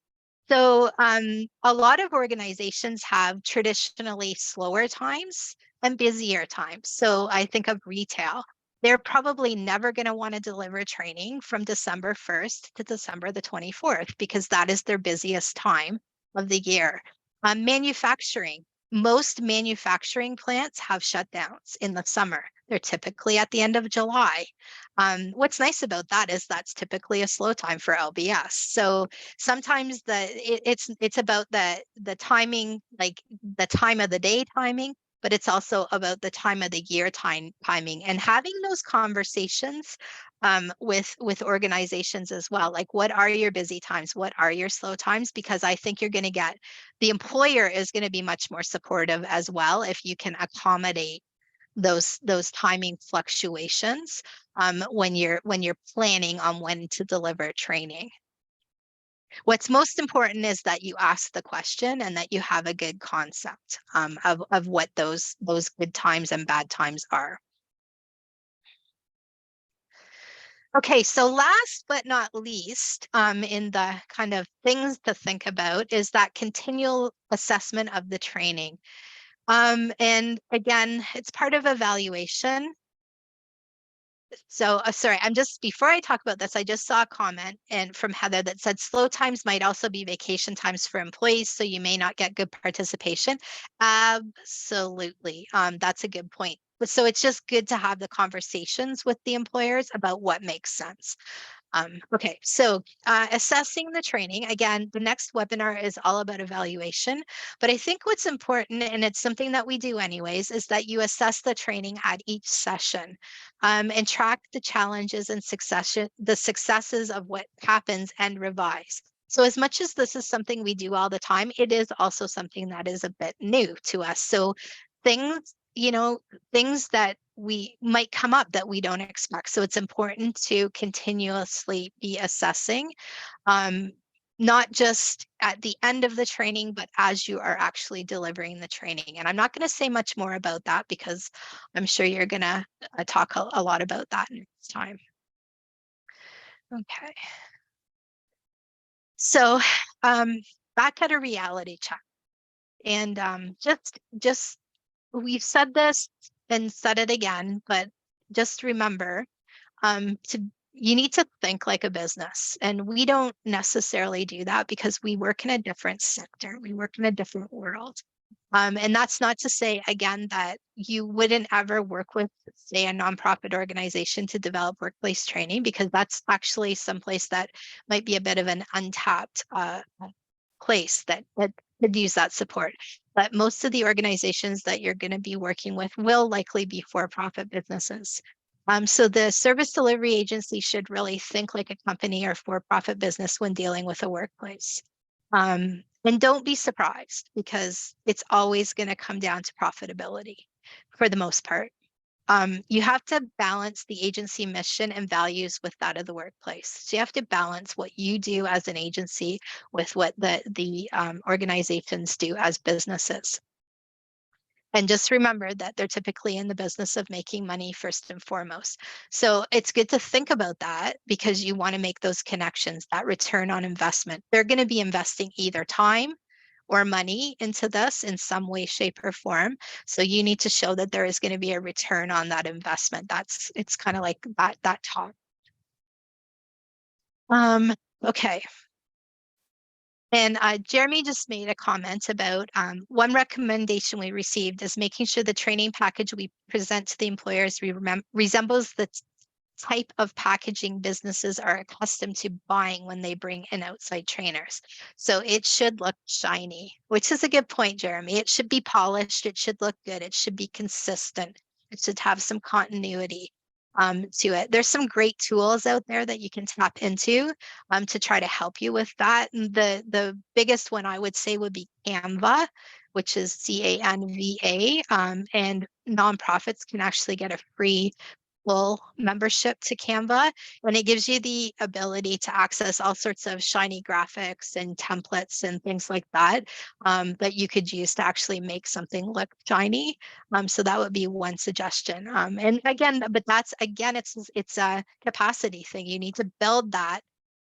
So a lot of organizations have traditionally slower times and busier times. So I think of retail. They're probably never going to want to deliver training from December 1st to December the 24th, because that is their busiest time of the year. Manufacturing. Most manufacturing plants have shutdowns in the summer. They're typically at the end of July. What's nice about that is that's typically a slow time for LBS. So sometimes it's about the timing, like the time of the day timing, but it's also about the time of the year timing, and having those conversations with organizations as well. Like, what are your busy times? What are your slow times? Because I think the employer is going to be much more supportive as well if you can accommodate those timing fluctuations when you're planning on when to deliver training. What's most important is that you ask the question and that you have a good concept of what those good times and bad times are. Okay, so last but not least, in the kind of things to think about is that continual assessment of the training. And again, it's part of evaluation. So sorry, before I talk about this, I just saw a comment from Heather that said slow times might also be vacation times for employees, so you may not get good participation. Absolutely, that's a good point. So it's just good to have the conversations with the employers about what makes sense. Okay, so assessing the training. Again, the next webinar is all about evaluation, but I think what's important, and it's something that we do anyways, is that you assess the training at each session and track the challenges and the successes of what happens and revise. So as much as this is something we do all the time, it is also something that is a bit new to us. So things that we might come up that we don't expect. So it's important to continuously be assessing not just at the end of the training, but as you are actually delivering the training. And I'm not going to say much more about that because I'm sure you're going to talk a lot about that next time. Okay. So back at a reality check. And just we've said this and said it again, but just remember you need to think like a business, and we don't necessarily do that because we work in a different sector, we work in a different world. And that's not to say, again, that you wouldn't ever work with, say, a nonprofit organization to develop workplace training, because that's actually someplace that might be a bit of an untapped place that could use that support. But most of the organizations that you're going to be working with will likely be for-profit businesses. So the service delivery agency should really think like a company or for-profit business when dealing with a workplace. And don't be surprised, because it's always going to come down to profitability for the most part. You have to balance the agency mission and values with that of the workplace. So you have to balance what you do as an agency with what the organizations do as businesses. And just remember that they're typically in the business of making money first and foremost. So it's good to think about that, because you want to make those connections, that return on investment. They're going to be investing either time or money into this in some way, shape, or form. So you need to show that there is going to be a return on that investment. It's kind of like that talk. Okay. And Jeremy just made a comment about one recommendation we received is making sure the training package we present to the employers resembles the type of packaging businesses are accustomed to buying when they bring in outside trainers. So it should look shiny, which is a good point, Jeremy. It should be polished. It should look good. It should be consistent. It should have some continuity to it. There's some great tools out there that you can tap into to try to help you with that. And the biggest one I would say would be Canva, which is CANVA, and nonprofits can actually get a free full membership to Canva, and it gives you the ability to access all sorts of shiny graphics and templates and things like that that you could use to actually make something look shiny. So that would be one suggestion. And again, but that's again, it's a capacity thing. You need to build that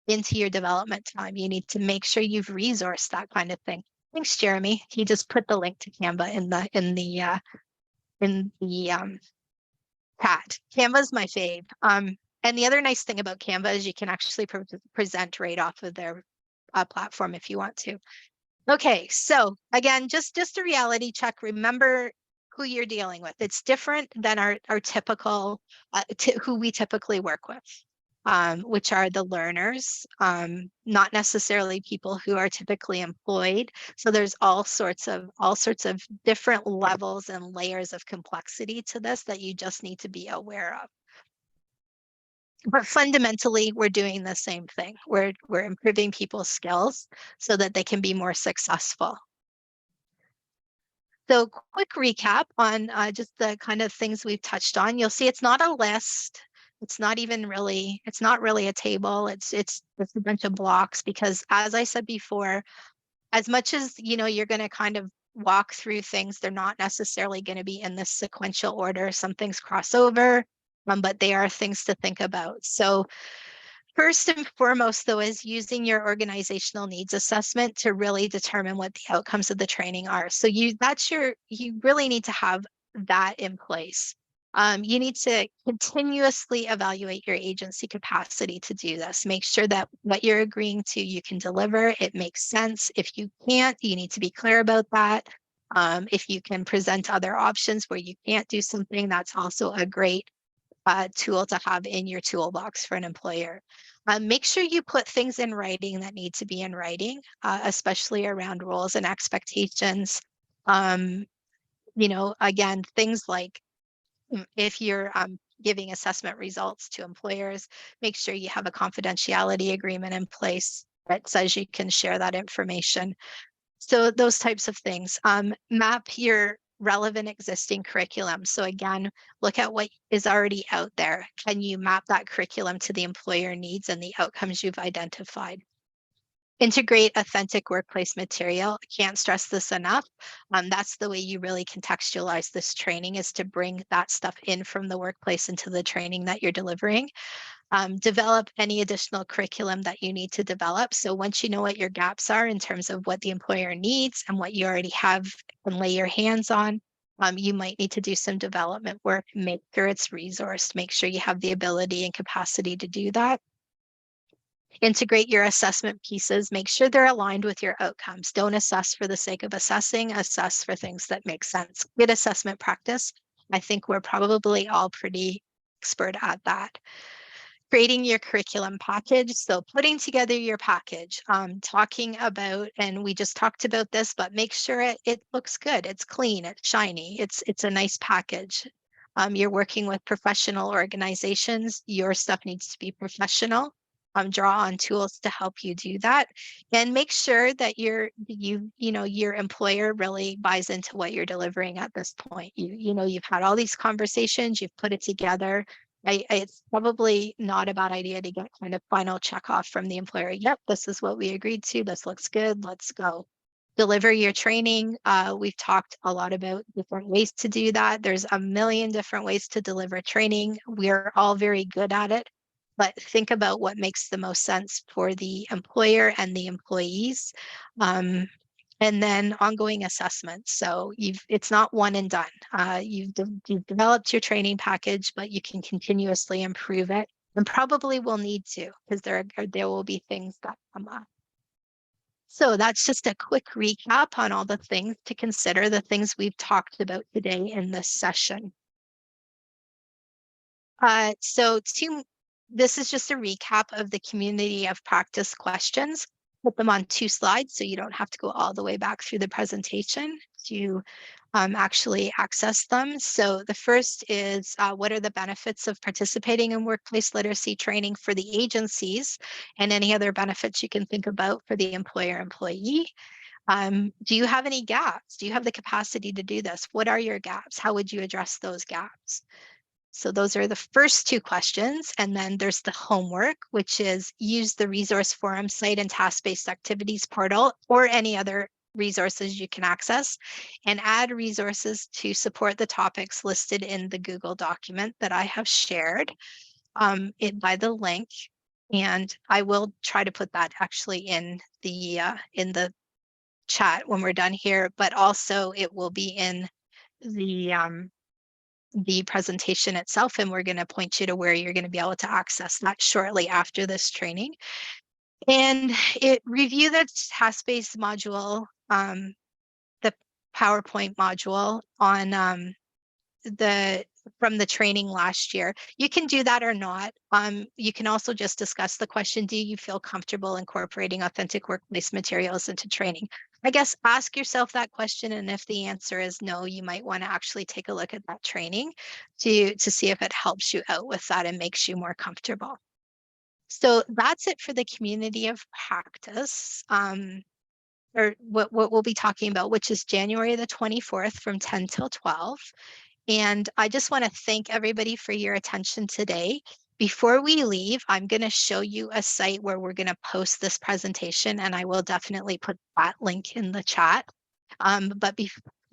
into your development time. You need to make sure you've resourced that kind of thing. Thanks, Jeremy. He just put the link to Canva in the chat. Canva is my fave. And the other nice thing about Canva is you can actually present right off of their platform if you want to. Okay, so again, just a reality check. Remember who you're dealing with. It's different than our typical, who we typically work with. Which are the learners, not necessarily people who are typically employed. So there's all sorts of different levels and layers of complexity to this that you just need to be aware of. But fundamentally, we're doing the same thing. We're improving people's skills so that they can be more successful. So quick recap on just the kind of things we've touched on. You'll see it's not a list. It's not really a table. It's a bunch of blocks, because as I said before, as much as you're going to kind of walk through things, they're not necessarily going to be in this sequential order. Some things cross over, but they are things to think about. So first and foremost, though, is using your organizational needs assessment to really determine what the outcomes of the training are. So you really need to have that in place. You need to continuously evaluate your agency capacity to do this. Make sure that what you're agreeing to, you can deliver. It makes sense. If you can't, you need to be clear about that. If you can present other options where you can't do something, that's also a great tool to have in your toolbox for an employer. Make sure you put things in writing that need to be in writing, especially around roles and expectations. Again, things like if you're giving assessment results to employers, make sure you have a confidentiality agreement in place that says you can share that information. So those types of things. Map your relevant existing curriculum. So again, look at what is already out there. Can you map that curriculum to the employer needs and the outcomes you've identified? Integrate authentic workplace material. Can't stress this enough. That's the way you really contextualize this training, is to bring that stuff in from the workplace into the training that you're delivering. Develop any additional curriculum that you need to develop. So once you know what your gaps are in terms of what the employer needs and what you already have and lay your hands on, you might need to do some development work, make sure it's resourced, make sure you have the ability and capacity to do that. Integrate your assessment pieces, make sure they're aligned with your outcomes. Don't assess for the sake of assessing, assess for things that make sense. Good assessment practice. I think we're probably all pretty expert at that. Creating your curriculum package. So putting together your package, talking about, and we just talked about this, but make sure it looks good. It's clean, it's shiny, it's a nice package. You're working with professional organizations. Your stuff needs to be professional. Draw on tools to help you do that, and make sure that your employer really buys into what you're delivering at this point. You've had all these conversations, you've put it together. It's probably not a bad idea to get kind of final check off from the employer. Yep, this is what we agreed to. This looks good. Let's go. Deliver your training. We've talked a lot about different ways to do that. There's a million different ways to deliver training. We're all very good at it, but think about what makes the most sense for the employer and the employees. And then ongoing assessments. So it's not one and done. You've developed your training package, but you can continuously improve it, and probably will need to, because there will be things that come up. So that's just a quick recap on all the things to consider, the things we've talked about today in this session. This is just a recap of the community of practice questions. Put them on 2 slides so you don't have to go all the way back through the presentation to actually access them. So the first is, what are the benefits of participating in workplace literacy training for the agencies, and any other benefits you can think about for the employee? Do you have any gaps? Do you have the capacity to do this? What are your gaps? How would you address those gaps? So those are the first 2 questions. And then there's the homework, which is use the resource forum site and task-based activities portal or any other resources you can access, and add resources to support the topics listed in the Google document that I have shared by the link. And I will try to put that actually in the chat when we're done here, but also it will be in the presentation itself, and we're going to point you to where you're going to be able to access that shortly after this training. And review the task-based module, the PowerPoint module on from the training last year. You can do that or not. You can also just discuss the question, do you feel comfortable incorporating authentic workplace materials into training? I guess ask yourself that question, and if the answer is no, you might want to actually take a look at that training to see if it helps you out with that and makes you more comfortable. So that's it for the community of practice, or what we'll be talking about, which is January the 24th from 10 till 12. And I just want to thank everybody for your attention today. Before we leave, I'm going to show you a site where we're going to post this presentation, and I will definitely put that link in the chat. But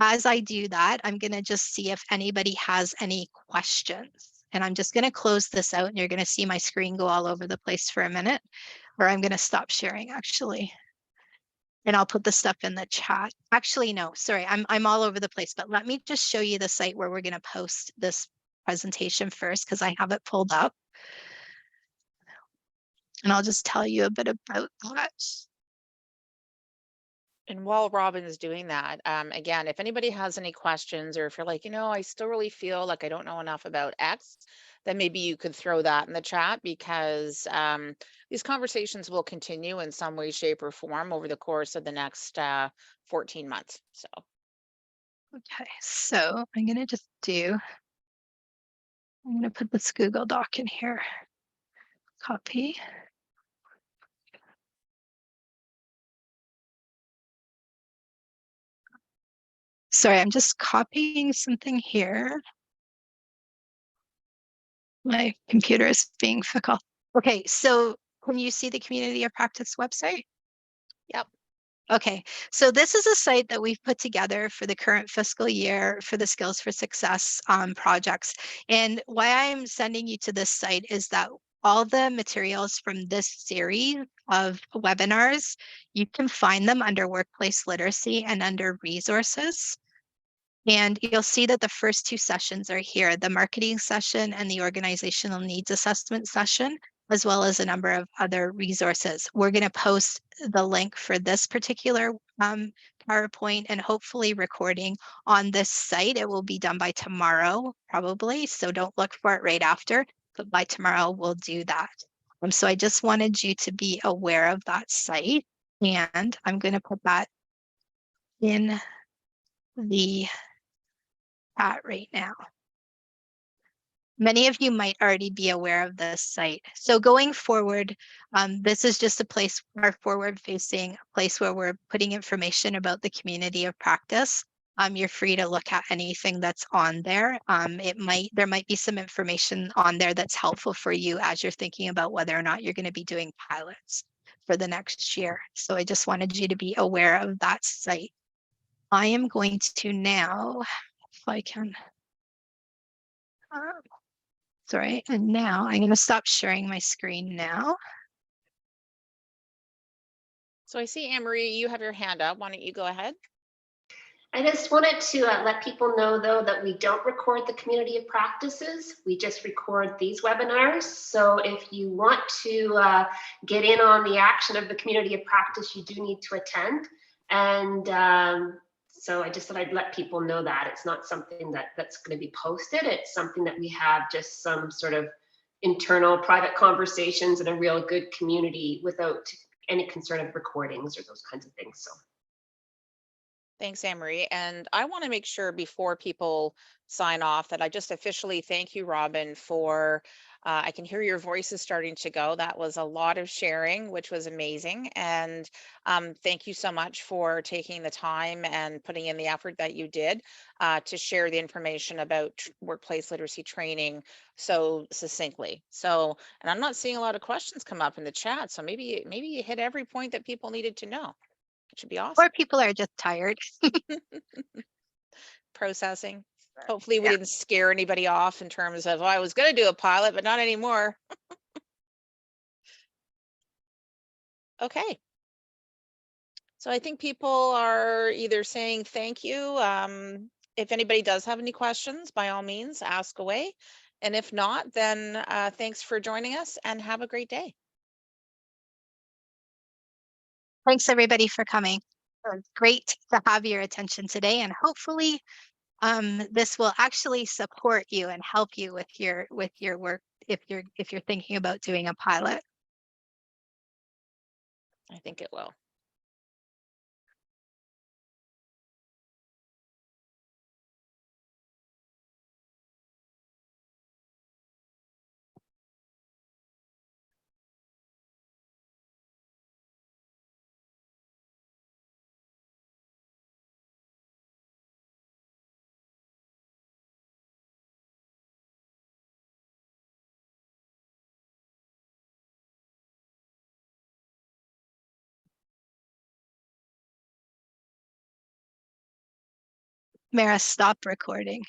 as I do that, I'm going to just see if anybody has any questions. And I'm just going to close this out, and you're going to see my screen go all over the place for a minute, or I'm going to stop sharing actually. And I'll put the stuff in the chat. Actually, no, sorry, I'm all over the place, but let me just show you the site where we're going to post this presentation first, because I have it pulled up. And I'll just tell you a bit about that. And while Robin is doing that, again, if anybody has any questions, or if you're like, I still really feel like I don't know enough about X, then maybe you could throw that in the chat, because these conversations will continue in some way, shape, or form over the course of the next 14 months. So. Okay, so I'm going to put this Google Doc in here. Copy. Sorry, I'm just copying something here. My computer is being fickle. Okay, so can you see the Community of Practice website? Yep. Okay, so this is a site that we've put together for the current fiscal year for the Skills for Success projects. And why I'm sending you to this site is that all the materials from this series of webinars, you can find them under Workplace Literacy and under Resources. And you'll see that the first two sessions are here, the marketing session and the organizational needs assessment session, as well as a number of other resources. We're going to post the link for this particular PowerPoint and hopefully recording on this site. It will be done by tomorrow, probably. So don't look for it right after, but by tomorrow we'll do that. So I just wanted you to be aware of that site, and I'm going to put that in the chat right now. Many of you might already be aware of this site. So going forward, this is just a place, our forward-facing place where we're putting information about the community of practice. You're free to look at anything that's on there. There might be some information on there that's helpful for you as you're thinking about whether or not you're going to be doing pilots for the next year. So I just wanted you to be aware of that site. I am going to now, if I can. Sorry, and now I'm going to stop sharing my screen now. So I see, Anne-Marie, you have your hand up. Why don't you go ahead? I just wanted to let people know, though, that we don't record the community of practices. We just record these webinars. So if you want to get in on the action of the community of practice, you do need to attend. And so I just thought I'd let people know that it's not something that's going to be posted. It's something that we have just some sort of internal private conversations in a real good community without any concern of recordings or those kinds of things. So. Thanks, Anne-Marie. And I want to make sure before people sign off that I just officially thank you, Robin, for I can hear your voice is starting to go. That was a lot of sharing, which was amazing. And thank you so much for taking the time and putting in the effort that you did to share the information about workplace literacy training so succinctly. So, and I'm not seeing a lot of questions come up in the chat. So maybe you hit every point that people needed to know. It should be awesome. Or people are just tired. Processing. Hopefully we didn't scare anybody off in terms of, oh, I was going to do a pilot, but not anymore. Okay. So I think people are either saying thank you. If anybody does have any questions, by all means, ask away. And if not, then thanks for joining us and have a great day. Thanks everybody for coming. It was great to have your attention today, and hopefully this will actually support you and help you with your work if you're thinking about doing a pilot. I think it will. Mara, stop recording.